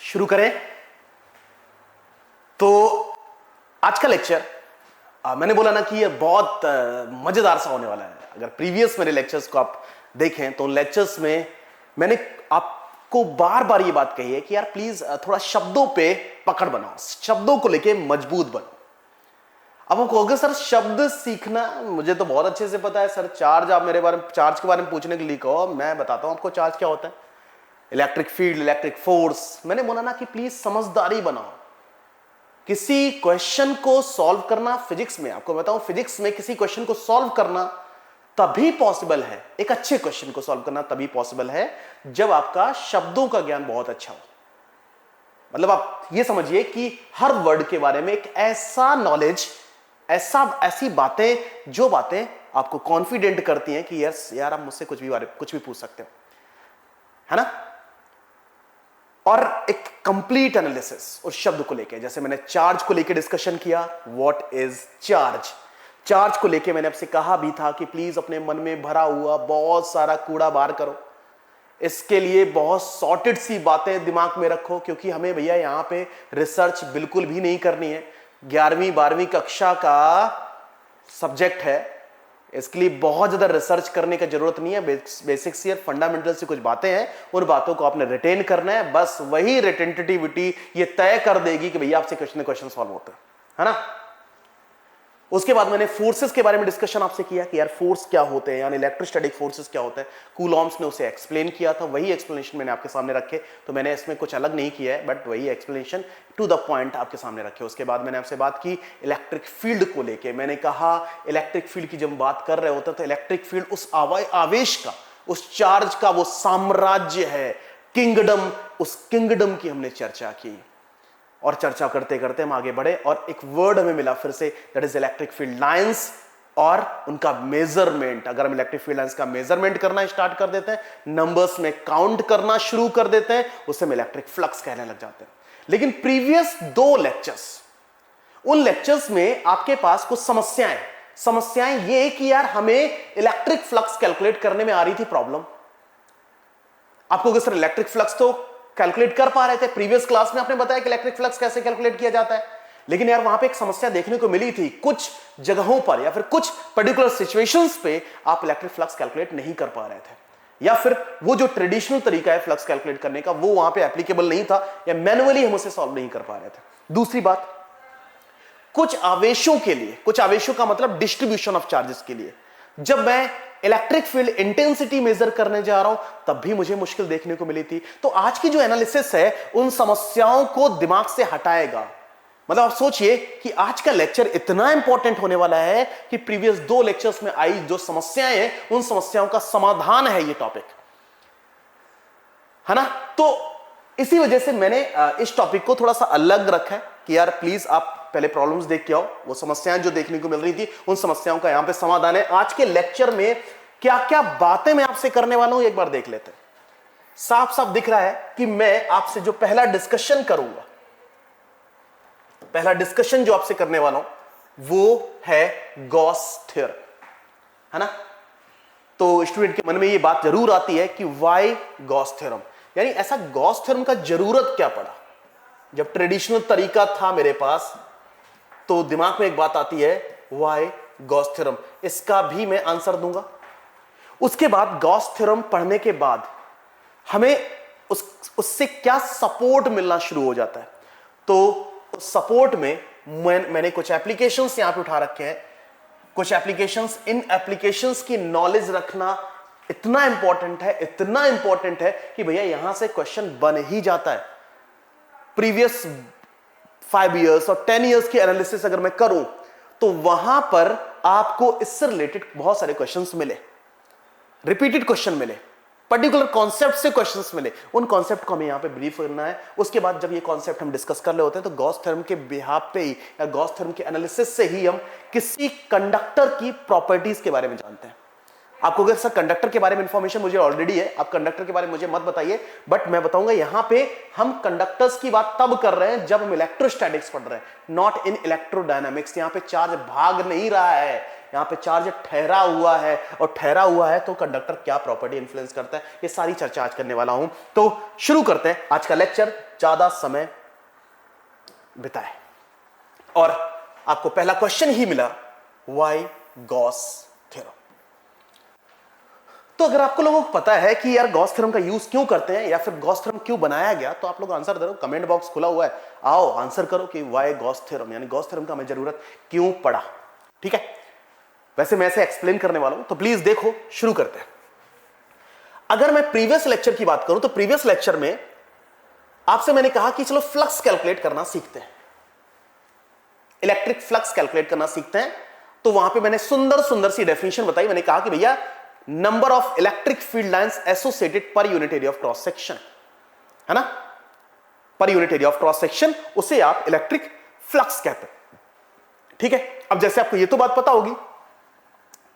शुरू करें। तो आज का लेक्चर मैंने बोला ना कि ये बहुत मजेदार सा होने वाला है। अगर प्रीवियस मेरे लेक्चर्स को आप देखें तो लेक्चर्स में मैंने आपको बार बार ये बात कही है कि यार प्लीज थोड़ा शब्दों पे पकड़ बनाओ, शब्दों को लेके मजबूत बनो। अब हम कहोगे सर शब्द सीखना मुझे तो बहुत अच्छे से पता है सर, चार्ज आप मेरे बारे में चार्ज के बारे में पूछने के लिए कहो, मैं बताता हूं आपको चार्ज क्या होता है, इलेक्ट्रिक फील्ड, इलेक्ट्रिक फोर्स। मैंने बोला ना कि प्लीज समझदारी बनाओ। किसी क्वेश्चन को सॉल्व करना फिजिक्स में, आपको बताऊं फिजिक्स में किसी क्वेश्चन को सॉल्व करना तभी पॉसिबल है, एक अच्छे क्वेश्चन को सॉल्व करना तभी पॉसिबल है जब आपका शब्दों का ज्ञान बहुत अच्छा हो। मतलब आप ये समझिए कि हर वर्ड के बारे में एक ऐसा नॉलेज, ऐसी बातें जो बातें आपको कॉन्फिडेंट करती हैं कि यस यार आप मुझसे कुछ भी पूछ सकते हो, है ना। और एक कंप्लीट एनालिसिस उस शब्द को लेके, जैसे मैंने चार्ज को लेके डिस्कशन किया, व्हाट इज चार्ज। चार्ज को लेके मैंने आपसे कहा भी था कि प्लीज अपने मन में भरा हुआ बहुत सारा कूड़ा बाहर करो, इसके लिए बहुत सॉर्टेड सी बातें दिमाग में रखो, क्योंकि हमें भैया यहां पे रिसर्च बिल्कुल भी नहीं करनी है। 11वीं 12वीं कक्षा का सब्जेक्ट है, इसके लिए बहुत ज्यादा रिसर्च करने की जरूरत नहीं है। बेसिक से फंडामेंटल से कुछ बातें हैं, उन बातों को आपने रिटेन करना है। बस वही रिटेंटिविटी ये तय कर देगी कि भैया आपसे क्वेश्चन सॉल्व होता है ना। उसके बाद मैंने फोर्सेस के बारे में डिस्कशन आपसे किया कि यार फोर्स क्या होते हैं, यानी इलेक्ट्रोस्टैटिक फोर्सेस क्या होते हैं। कूलॉम्स ने उसे एक्सप्लेन किया था, वही एक्सप्लेनेशन मैंने आपके सामने रखे, तो मैंने इसमें कुछ अलग नहीं किया है, बट वही एक्सप्लेनेशन टू द पॉइंट आपके सामने रखे। उसके बाद मैंने आपसे बात की इलेक्ट्रिक फील्ड को लेके। मैंने कहा इलेक्ट्रिक फील्ड की जब बात कर रहे होते हैं तो इलेक्ट्रिक फील्ड उस आवेश का, उस चार्ज का वो साम्राज्य है, किंगडम, उस किंगडम की हमने चर्चा की। और चर्चा करते करते हम आगे बढ़े और एक वर्ड हमें मिला फिर से, that is electric field lines और उनका मेजरमेंट। अगर हम इलेक्ट्रिक फील्ड लाइंस का मेजरमेंट करना स्टार्ट कर देते हैं, नंबर्स में काउंट करना शुरू कर देते हैं, उसे हम इलेक्ट्रिक फ्लक्स कहने लग जाते हैं। लेकिन प्रीवियस 2 लेक्चर्स, उन लेक्चर्स में आपके पास कुछ समस्याएं ये कि यार हमें इलेक्ट्रिक फ्लक्स कैलकुलेट करने में आ रही थी प्रॉब्लम। आपको सर इलेक्ट्रिक फ्लक्स तो कैलकुलेट कर पा रहे थे, प्रीवियस क्लास में आपने बताया कि इलेक्ट्रिक फ्लक्स कैसे कैलकुलेट किया जाता है, लेकिन यार वहां पे एक समस्या देखने को मिली थी, कुछ जगहों पर या फिर कुछ पर्टिकुलर सिचुएशंस पे आप इलेक्ट्रिक फ्लक्स कैलकुलेट नहीं कर पा रहे थे, या फिर वो जो ट्रेडिशनल तरीका है फ्लक्स कैलकुलेट करने का वो वहां पे एप्लीकेबल नहीं था, या मैन्युअली हम उसे सॉल्व नहीं कर पा रहे थे। दूसरी बात, कुछ आवेशों के लिए, कुछ आवेशों का मतलब डिस्ट्रीब्यूशन ऑफ चार्जेस के लिए, जब मैं इलेक्ट्रिक फील्ड इंटेंसिटी मेजर करने जा रहा हूं तब भी मुझे मुश्किल देखने को मिली थी। तो आज की जो एनालिसिस है उन समस्याओं को दिमाग से हटाएगा। मतलब आप सोचिए कि आज का लेक्चर इतना इंपॉर्टेंट होने वाला है कि प्रीवियस 2 लेक्चर्स में आई जो समस्याएं हैं उन समस्याओं का समाधान है ये टॉपिक, है ना। तो इसी वजह से मैंने इस टॉपिक को थोड़ा सा अलग रखा है कि यार प्लीज आप पहले प्रॉब्लम्स देख के आओ, वो समस्याएं जो देखने को मिल रही थी उन समस्याओं का यहां पे समाधान है। आज के लेक्चर में क्या क्या बातें मैं आपसे करने वाला हूं एक बार देख लेते हैं। साफ साफ दिख रहा है कि मैं आपसे जो पहला डिस्कशन करूंगा, पहला डिस्कशन जो आपसे करने वाला हूं वो है गॉस थ्योरम, है ना। तो स्टूडेंट के मन में ये बात जरूर आती है कि व्हाई गॉस थ्योरम, यानी ऐसा गॉस थ्योरम का जरूरत क्या पड़ा। जब ट्रेडिशनल तरीका था मेरे पास तो दिमाग में एक बात आती है व्हाई गॉस थ्योरम, इसका भी मैं आंसर दूंगा। उसके बाद गॉस थ्योरम पढ़ने के बाद हमें उससे क्या सपोर्ट मिलना शुरू हो जाता है। तो उस सपोर्ट में मैंने कुछ एप्लीकेशंस यहां पे उठा रखे हैं, कुछ एप्लीकेशंस, इन एप्लीकेशंस की नॉलेज रखना इतना इंपॉर्टेंट है कि भैया यहां से क्वेश्चन बन ही जाता है। प्रीवियस 5 इयर्स और 10 इयर्स की एनालिसिस अगर मैं करूं तो वहां पर आपको इससे रिलेटेड बहुत सारे क्वेश्चंस मिले, रिपीटेड क्वेश्चन मिले, पर्टिकुलर कॉन्सेप्ट से क्वेश्चंस मिले। उन कॉन्सेप्ट को हमें यहां पे ब्रीफ करना है। उसके बाद जब ये कॉन्सेप्ट हम डिस्कस कर रहे होते हैं तो गॉस थ्योरम के बिहाफ पे ही या गॉस थ्योरम के एनालिसिस से ही हम किसी कंडक्टर की प्रॉपर्टीज के बारे में जानते हैं। आपको अगर सर कंडक्टर के बारे में इंफॉर्मेशन मुझे ऑलरेडी है, आप कंडक्टर के बारे में मुझे मत बताइए, बट मैं बताऊंगा यहां पे हम कंडक्टर्स की बात तब कर रहे हैं जब हम इलेक्ट्रोस्टैटिक्स पढ़ रहे हैं, नॉट इन इलेक्ट्रोडायनामिक्स। यहां पे चार्ज भाग नहीं रहा है, यहां पे चार्ज ठहरा हुआ है, और ठहरा हुआ है तो कंडक्टर क्या प्रॉपर्टी इंफ्लुएंस करता है, ये सारी चर्चा आज करने वाला हूं। तो शुरू करते हैं आज का लेक्चर, ज्यादा समय बिताए। और आपको पहला क्वेश्चन ही मिला, व्हाई गॉस थ्योरम। तो अगर आपको लोगों को पता है कि यार गॉस थ्योरम का यूज क्यों करते हैं या फिर गॉस थ्योरम क्यों बनाया गया, तो आप लोग आंसर दे दो, कमेंट बॉक्स खुला हुआ है, आओ आंसर करो कि व्हाई गॉस थ्योरम, यानी गॉस थ्योरम का हमें जरूरत क्यों पड़ा। ठीक है, वैसे मैं ऐसे एक्सप्लेन करने वाला हूं, तो प्लीज देखो, शुरू करते हैं। अगर मैं प्रीवियस लेक्चर की बात करूं तो प्रीवियस लेक्चर में आपसे मैंने कहा कि चलो फ्लक्स कैलकुलेट करना सीखते हैं, इलेक्ट्रिक फ्लक्स कैलकुलेट करना सीखते हैं। तो वहां पे मैंने सुंदर सुंदर सी डेफिनेशन बताई। मैंने कहा कि भैया number of electric field lines associated per unit area of cross section, है ना, per unit area of cross section, उसे आप इलेक्ट्रिक फ्लक्स कहते हैं। ठीक है, अब जैसे आपको ये तो बात पता होगी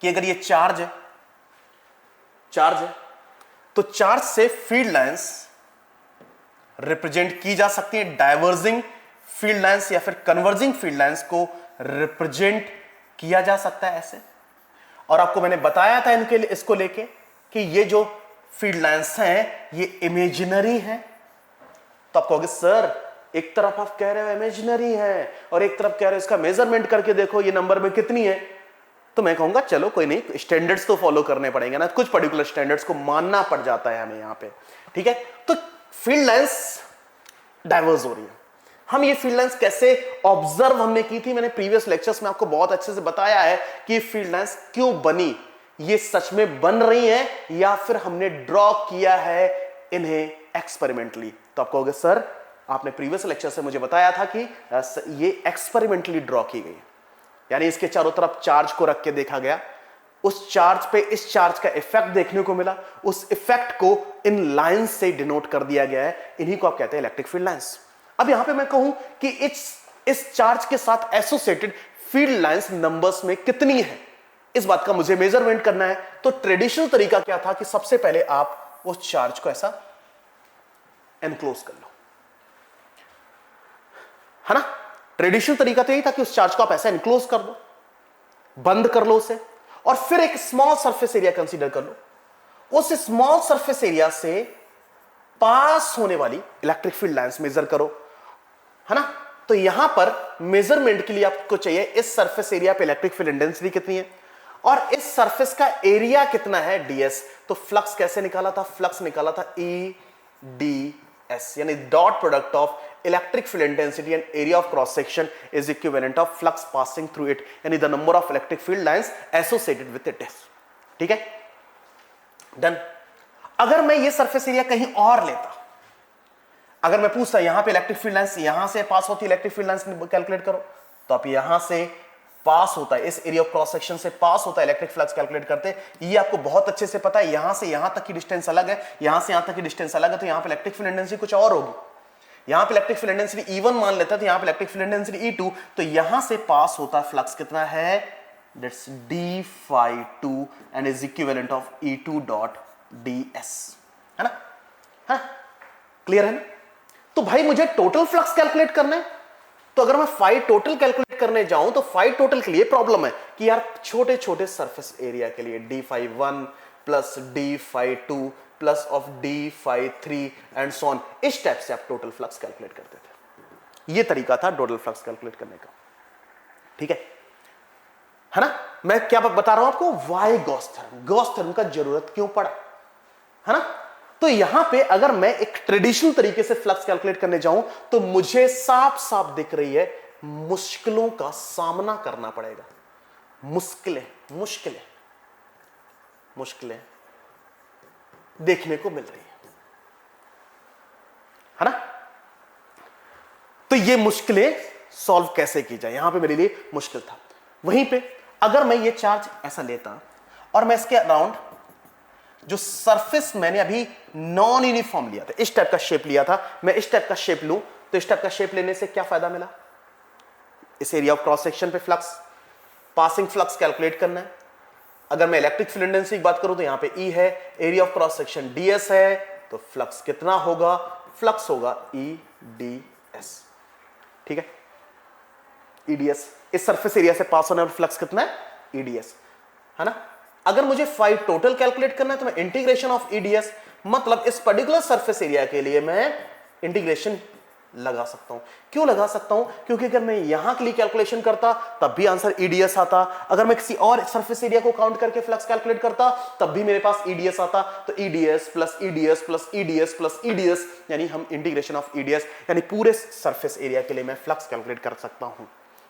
कि अगर ये चार्ज है तो चार्ज से फील्ड लाइंस रिप्रेजेंट की जा सकती है, डाइवर्जिंग फील्ड लाइंस या फिर कन्वर्जिंग फील्ड लाइंस को रिप्रेजेंट किया जा सकता है ऐसे। और आपको मैंने बताया था इनके इसको लेके कि ये जो फील्ड लाइंस हैं ये इमेजिनरी हैं। तो आप कहोगे सर एक तरफ आप कह रहे हो इमेजिनरी है और एक तरफ कह रहे हो इसका मेजरमेंट करके देखो ये नंबर में कितनी है। तो मैं कहूंगा चलो कोई नहीं, स्टैंडर्ड्स तो फॉलो करने पड़ेंगे ना, कुछ पर्टिकुलर स्टैंडर्ड्स को मानना पड़ जाता है हमें यहां पे। ठीक है, तो फील्ड लाइंस डाइवर्स हो रही है। हम ये फील्ड लाइंस कैसे ऑब्जर्व हमने की थी, मैंने प्रीवियस लेक्चर्स में आपको बहुत अच्छे से बताया है कि फील्ड लाइंस क्यों बनी, ये सच में बन रही है या फिर हमने ड्रॉ किया है इन्हें एक्सपेरिमेंटली। तो आप कहोगे सर आपने प्रीवियस लेक्चर से मुझे बताया था कि ये एक्सपेरिमेंटली ड्रॉ की गई, यानी इसके चारों तरफ चार्ज को रख के देखा गया, उस चार्ज पे इस चार्ज का इफेक्ट देखने को मिला, उस इफेक्ट को इन लाइंस से डिनोट कर दिया गया है, इन्हीं को आप कहते हैं इलेक्ट्रिक फील्ड लाइंस। अब यहां पे मैं कहूं कि इस चार्ज के साथ एसोसिएटेड फील्ड लाइंस नंबर्स में कितनी है, इस बात का मुझे मेजरमेंट करना है। तो ट्रेडिशनल तरीका क्या था कि सबसे पहले आप उस चार्ज को ऐसा एनक्लोज कर लो, है ना। ट्रेडिशनल तरीका तो यही था कि उस चार्ज को आप ऐसा एनक्लोज कर दो, बंद कर लो उसे, और फिर एक स्मॉल सरफेस एरिया कंसीडर कर लो। उस स्मॉल सरफेस एरिया से पास होने वाली इलेक्ट्रिक फील्ड लाइंस मेजर करो, है ना। तो यहां पर मेजरमेंट के लिए आपको चाहिए इस सरफेस एरिया पे इलेक्ट्रिक फील्ड इंटेंसिटी कितनी है और इस सरफेस का एरिया कितना है, ds। तो फ्लक्स कैसे निकाला था, फ्लक्स निकाला था EDS, यानी dot product of electric field intensity and area of cross section is equivalent of flux passing through it, यानी the number of electric field lines associated with it. ठीक है, डन। अगर मैं ये सरफेस एरिया कहीं और लेता, अगर मैं पूछता यहां पे इलेक्ट्रिक फील्ड लाइंस यहां से पास होती है, इलेक्ट्रिक फील्ड लाइंस कैलकुलेट करो, तो आप यहां से पास होता है, इस एरिया ऑफ क्रॉस सेक्शन से पास होता है इलेक्ट्रिक फ्लक्स कैलकुलेट करते हैं। ये आपको बहुत अच्छे से पता है, यहां से यहां तक की डिस्टेंस अलग है, यहां से यहां तक की डिस्टेंस अलग है, तो यहां पे इलेक्ट्रिक फील्ड इंटेंसिटी कुछ और होगी। यहां पे इलेक्ट्रिक फील्ड इंटेंसिटी E1 मान लेता है, तो यहां पे इलेक्ट्रिक फील्ड इंटेंसिटी E2, तो यहां से पास होता फ्लक्स कितना है, that's d phi 2 and is equivalent of E2 dot ds, है ना, है क्लियर है ना। तो भाई मुझे टोटल फ्लक्स कैलकुलेट करना है, तो अगर मैं फाई टोटल कैलकुलेट करने जाऊं तो फाई टोटल के लिए प्रॉब्लम है कि यार छोटे छोटे सरफेस एरिया के लिए d phi 1 plus d phi 2 plus of d phi 3 and so on, इस टाइप से आप टोटल फ्लक्स कैलकुलेट करते थे। ये तरीका था टोटल फ्लक्स कैलकुलेट करने का। ठीक है ना। मैं क्या बता रहा हूं आपको, why Gauss theorem, Gauss theorem का जरूरत क्यों पड़ा, है ना। तो यहां पे अगर मैं एक ट्रेडिशनल तरीके से फ्लक्स कैलकुलेट करने जाऊं तो मुझे साफ साफ दिख रही है मुश्किलों का सामना करना पड़ेगा। मुश्किलें मुश्किलें मुश्किलें देखने को मिल रही है ना। तो ये मुश्किलें सॉल्व कैसे की जाए, यहां पे मेरे लिए मुश्किल था। वहीं पे अगर मैं ये चार्ज ऐसा लेता और मैं इसके अराउंड जो सरफेस मैंने अभी नॉन यूनिफॉर्म लिया था, इस टाइप का शेप लिया था, मैं इस टाइप का शेप लूं तो इस टाइप का शेप लेने से क्या फायदा मिला, इस एरिया ऑफ क्रॉस सेक्शन पे फ्लक्स, पासिंग फ्लक्स कैलकुलेट करना है। अगर मैं इलेक्ट्रिक फील्ड इंटेंसिटी की बात करूं तो यहां पे E है, area of cross section ds है, तो फ्लक्स कितना होगा, फ्लक्स होगा EDS। ठीक है, EDS इस सरफेस एरिया से पास होने वाला फ्लक्स कितना है, ईडीएस, है ना। अगर मुझे फाई टोटल कैलकुलेट करना है तो मैं इंटीग्रेशन ऑफ ईडीएस, मतलब इस पर्टिकुलर सरफेस एरिया के लिए मैं इंटीग्रेशन लगा सकता हूं। क्यों लगा सकता हूं? क्योंकि अगर मैं यहां के लिए कैलकुलेशन करता तब भी आंसर ईडीएस आता, अगर मैं किसी और सरफेस एरिया को काउंट करके फ्लक्स कैलकुलेट करता तब भी मेरे पास ईडीएस आता। तो EDS plus EDS plus EDS plus EDS, यानी हम इंटीग्रेशन ऑफ ईडीएस यानी पूरे सरफेस एरिया के लिए मैं फ्लक्स कैलकुलेट कर सकता हूं।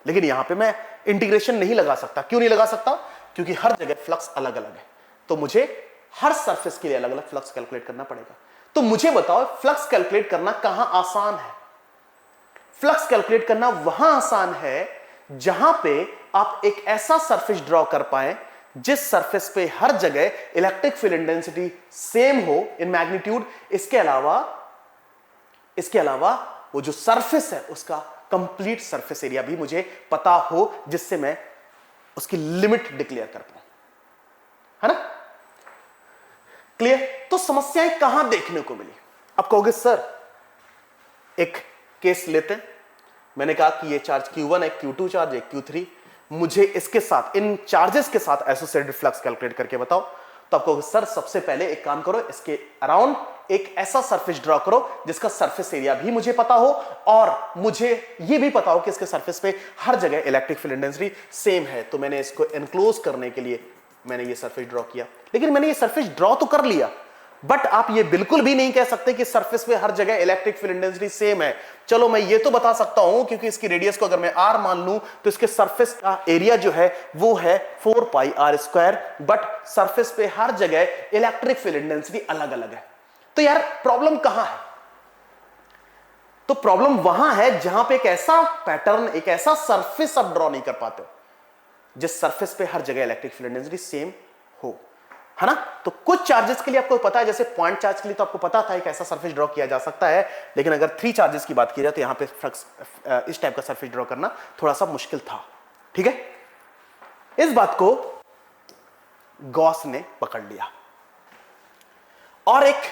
लेकिन यहां पे मैं इंटीग्रेशन नहीं लगा सकता। क्यों नहीं लगा सकता? क्योंकि हर जगह फ्लक्स अलग अलग है, तो मुझे हर सरफेस के लिए अलग अलग फ्लक्स कैलकुलेट करना पड़ेगा। तो मुझे बताओ फ्लक्स कैलकुलेट करना कहां आसान है? फ्लक्स कैलकुलेट करना वहां आसान है जहां पे आप एक ऐसा सरफेस ड्रॉ कर पाए जिस सरफेस पे हर जगह इलेक्ट्रिक फील्ड इंटेंसिटी सेम हो इन मैग्नीट्यूड। इसके अलावा वो जो सरफेस है उसका कंप्लीट सरफेस एरिया भी मुझे पता हो, जिससे मैं उसकी लिमिट डिक्लेयर कर पाऊं, है ना। क्लियर? तो समस्याएं कहां देखने को मिली? आप कहोगे सर एक केस लेते हैं, मैंने कहा कि ये चार्ज Q1 है, Q2 चार्ज है, Q3, मुझे इसके साथ इन चार्जेस के साथ एसोसिएटेड फ्लक्स कैलकुलेट करके बताओ। तो आप कहोगे सर सबसे पहले एक काम करो, इसके अराउंड एक ऐसा सरफेस ड्रॉ करो जिसका सरफेस एरिया भी मुझे पता हो और मुझे यह भी पता हो कि इसके सरफेस पे हर जगह इलेक्ट्रिक फील्ड इंटेंसिटी सेम है। तो मैंने इसको एनक्लोज करने के लिए मैंने ये सरफेस ड्रॉ किया। लेकिन मैंने ये सरफेस ड्रॉ तो कर लिया, बट आप ये बिल्कुल भी नहीं कह सकते कि सरफेस पे हर जगह इलेक्ट्रिक फील्ड इंटेंसिटी सेम है। चलो मैं ये तो बता सकता हूं, क्योंकि इसकी रेडियस को अगर मैं r मान लूं तो इसके सरफेस का एरिया जो है वो है 4πr², बट सरफेस पे हर जगह इलेक्ट्रिक फील्ड इंटेंसिटी अलग अलग है। तो यार प्रॉब्लम कहां है? तो प्रॉब्लम वहां है जहां पे एक ऐसा पैटर्न, एक ऐसा सरफेस आप ड्रॉ नहीं कर पाते जिस सरफेस पे हर जगह इलेक्ट्रिक फील्ड इंटेंसिटी सेम हो, है ना। तो कुछ चार्जेस के लिए आपको पता है, जैसे पॉइंट चार्ज के लिए तो आपको पता था एक ऐसा सरफेस ड्रॉ किया जा सकता है, लेकिन अगर 3 चार्जेस की बात की जाए तो यहां पे फ्लक्स इस टाइप का सरफेस ड्रॉ करना थोड़ा सा मुश्किल था। ठीक है, इस बात को गॉस ने पकड़ लिया और एक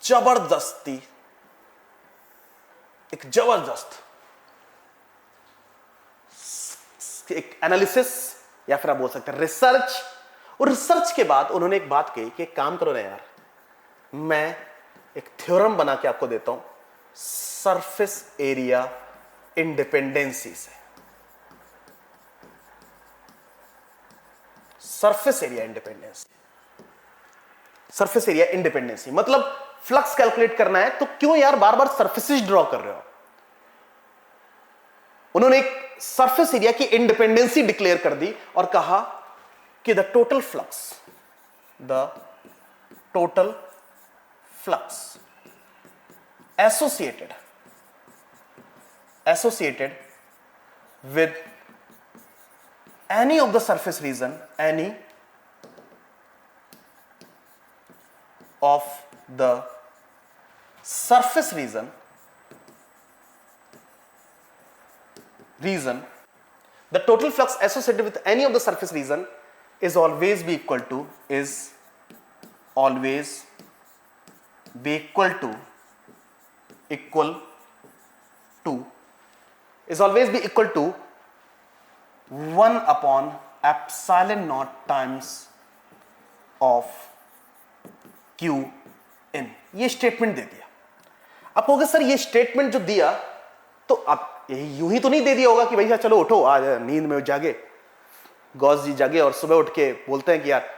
जबरदस्त एक एनालिसिस या फिर आप बोल सकते हैं रिसर्च, और रिसर्च के बाद उन्होंने एक बात कही कि एक काम करो ना यार, मैं एक थ्योरम बना के आपको देता हूं सरफेस एरिया इंडिपेंडेंसी से। सरफेस एरिया इंडिपेंडेंसी मतलब फ्लक्स कैलकुलेट करना है तो क्यों यार बार बार सरफेसेस ड्रॉ कर रहे हो? उन्होंने एक सरफेस एरिया की इंडिपेंडेंसी डिक्लेयर कर दी और कहा कि the total flux associated with any of the surface region, any of the surface region, the total flux associated with any of the surface region is always be equal to is always be equal to 1 upon epsilon naught times of q in। ये statement दे दिया। आप कहोगे sir ये statement जो दिया तो आप यूं ही तो नहीं दे दिया होगा कि भैया चलो उठो आज नींद में जागे, गॉस जी जागे और सुबह उठ के बोलते हैं कि यार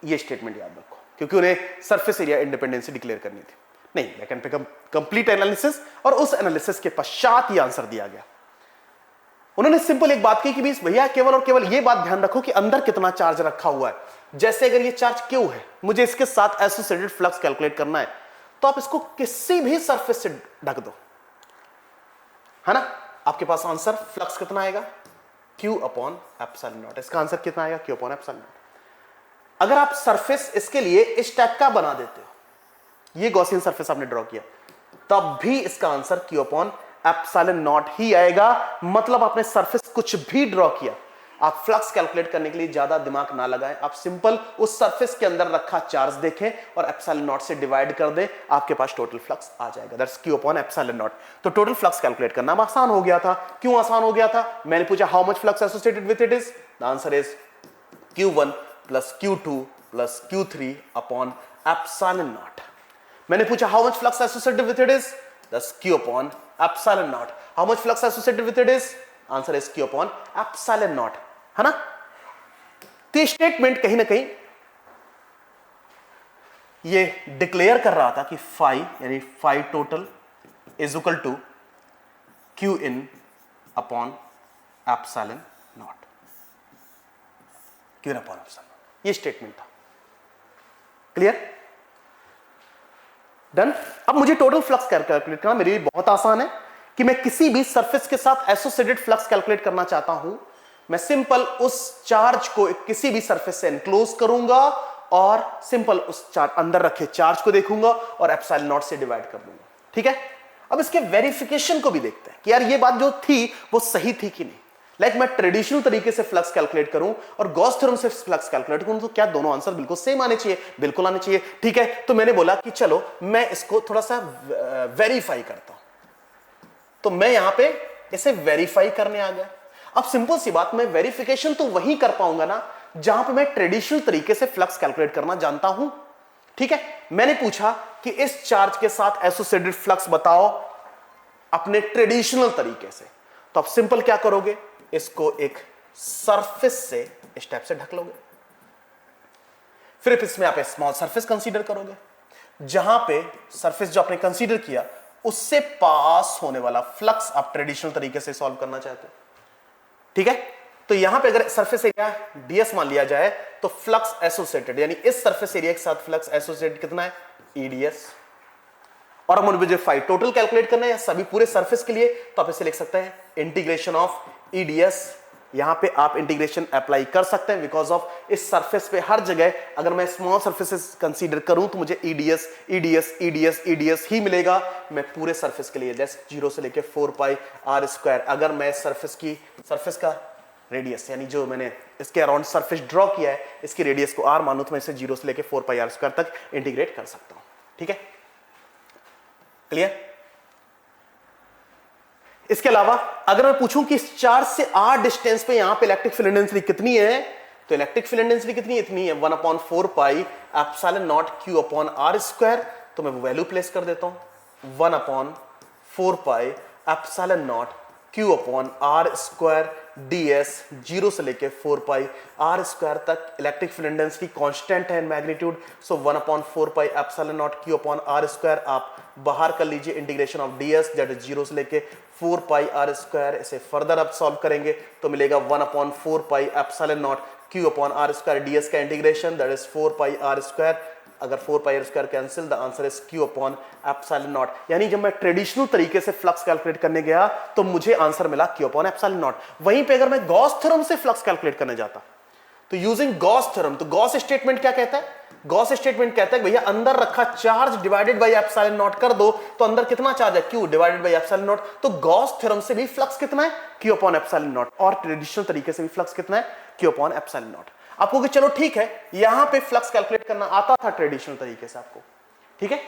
ये स्टेटमेंट याद रखो, क्योंकि उन्हें सरफेस एरिया इंडिपेंडेंसी डिक्लेयर करनी थी। नहीं, लेकिन पे कंप्लीट एनालिसिस और उस एनालिसिस के पश्चात ये आंसर दिया गया। उन्होंने सिंपल एक बात की कि भैया केवल और केवल ये बात ध्यान रखो कि अंदर कितना चार्ज रखा हुआ है। जैसे अगर ये चार्ज क्यू है, मुझे इसके साथ एसोसिएटेड फ्लक्स कैलकुलेट करना है, तो आप इसको किसी भी सरफेस से ढक दो, है ना। आपके पास आंसर फ्लक्स कितना आएगा? Q upon epsilon not. इसका आंसर कितना आएगा? Q upon epsilon not. अगर आप सरफेस इसके लिए इस टाइप का बना देते हो, ये गॉसियन सरफेस आपने ड्रॉ किया, तब भी इसका answer Q upon epsilon not ही आएगा। मतलब आपने सरफेस कुछ भी ड्रॉ किया, आप फ्लक्स कैलकुलेट करने के लिए ज्यादा दिमाग ना लगाएं, आप सिंपल उस सरफेस के अंदर रखा चार्ज देखें और एप्सिलॉन नॉट से डिवाइड कर दें, आपके पास टोटल फ्लक्स आ जाएगा। That's Q upon epsilon naught. तो टोटल फ्लक्स कैलकुलेट करना आसान हो गया था। क्यों आसान हो गया था? मैंने पूछा how much flux associated with it is, the answer is Q1 plus Q2 plus Q3 upon epsilon not. मैंने पूछा how much flux associated with it is, दस Q upon epsilon not. How much flux associated with it is, answer is Q upon epsilon naught, है ना। तो statement कहीं ना कहीं ये डिक्लेयर कर रहा था कि फाई यानी phi total is equal to Q in upon epsilon not, Q in upon epsilon, ये स्टेटमेंट था। Clear, done. अब मुझे टोटल फ्लक्स कैलकुलेट करना मेरे लिए बहुत आसान है कि मैं किसी भी सरफेस के साथ एसोसिएटेड फ्लक्स कैलकुलेट करना चाहता हूं, मैं सिंपल उस चार्ज को किसी भी सरफेस से एनक्लोज करूंगा और सिंपल उस चार्ज अंदर रखे चार्ज को देखूंगा और एप्सिलॉन नॉट से डिवाइड कर दूंगा। ठीक है, अब इसके वेरिफिकेशन को भी देखते हैं कि यार ये बात जो थी वो सही थी कि नहीं। लाइक मैं ट्रेडिशनल तरीके से फ्लक्स कैलकुलेट करूं और गॉस थ्योरम से फ्लक्स कैलकुलेट करूं, तो क्या दोनों आंसर बिल्कुल सेम आने चाहिए? बिल्कुल आने चाहिए। ठीक है, तो मैंने बोला कि चलो मैं इसको थोड़ा सा वेरीफाई करता हूं, तो मैं यहां पे इसे वेरीफाई करने आ गया। अब सिंपल सी बात, मैं वेरिफिकेशन तो वहीं कर पाऊंगा ना जहां पे मैं ट्रेडिशनल तरीके से फ्लक्स कैलकुलेट करना जानता हूं। ठीक है, मैंने पूछा कि इस चार्ज के साथ एसोसिएटेड फ्लक्स बताओ अपने ट्रेडिशनल तरीके से, तो आप सिंपल क्या करोगे, इसको एक सरफेस से इस टाइप से ढक लोगे, फिर इसमें आप स्मॉल सरफेस कंसीडर करोगे, जहां पे सरफेस जो आपने कंसीडर किया उससे पास होने वाला फ्लक्स आप ट्रेडिशनल तरीके से सॉल्व करना चाहते हो। ठीक है, तो यहां पे अगर सरफेस एरिया ds मान लिया जाए तो फ्लक्स एसोसिएटेड यानी इस सरफेस एरिया के साथ फ्लक्स एसोसिएटेड कितना है, eds। और हम मुझे फाई टोटल कैलकुलेट करना है सभी पूरे सरफेस के लिए, तो आप इसे लिख सकते हैं इंटीग्रेशन ऑफ eds। यहां पे आप इंटीग्रेशन अप्लाई कर सकते हैं बिकॉज ऑफ इस सरफेस पे हर जगह अगर मैं स्मॉल सरफेसेस कंसीडर करूं तो मुझे eds eds eds eds ही मिलेगा। मैं पूरे सरफेस के लिए जैसे 0 से लेके 4 पाई r स्क्वायर, अगर मैं सरफेस का रेडियस यानी जो मैंने इसके अराउंड सरफेस ड्रॉ किया है इसकी रेडियस को r मानूं तो मैं इसे 0 से लेके 4 पाई r स्क्वायर तक इंटीग्रेट कर सकता हूं। ठीक है, क्लियर। इसके अलावा अगर मैं पूछूं कि इस चार्ज से r डिस्टेंस पे यहां पे इलेक्ट्रिक फील्ड इंटेंसिटी कितनी है, तो इलेक्ट्रिक फील्ड इंटेंसिटी कितनी है, इतनी है 1/4 पाई epsilon not Q upon r square. तो मैं वो वैल्यू प्लेस कर देता हूं 1/4 पाई epsilon not Q upon r square ds 0 से लेके 4 पाई r स्क्वायर तक। इलेक्ट्रिक फील्ड इंटेंसिटी कांस्टेंट है in magnitude, so 1/4 pi epsilon not Q upon r square आप बाहर कर लीजिए integration of ds that is 0 से लेके 4 पाई r स्क्वायर। इसे फर्दर अब सॉल्व करेंगे तो मिलेगा 1/4 पाई epsilon not Q upon r square ds का integration that is 4 pi r square. अगर 4 pi r square cancel, the answer is Q upon epsilon not. यानी जब मैं ट्रेडिशनल तरीके से फ्लक्स कैलकुलेट करने गया तो मुझे आंसर मिला Q अपॉन एप्सिलॉन नॉट। वहीं पे अगर मैं गॉस थ्योरम से फ्लक्स कैलकुलेट करने जाता तो यूजिंग गॉस थ्योरम, तो गॉस स्टेटमेंट क्या कहता है, गॉस स्टेटमेंट कहता है भैया अंदर रखा charge divided by epsilon not कर दो, तो अंदर कितना चार्ज है Q divided by epsilon naught. तो गॉस थ्योरम से भी फ्लक्स कितना है Q अपॉन एप्सिलॉन नॉट, और ट्रेडिशनल तरीके से भी फ्लक्स कितना है Q अपॉन एप्सिलॉन नॉट। आपको कि चलो ठीक है यहां पे फ्लक्स कैलकुलेट करना आता था ट्रेडिशनल तरीके से आपको, ठीक है।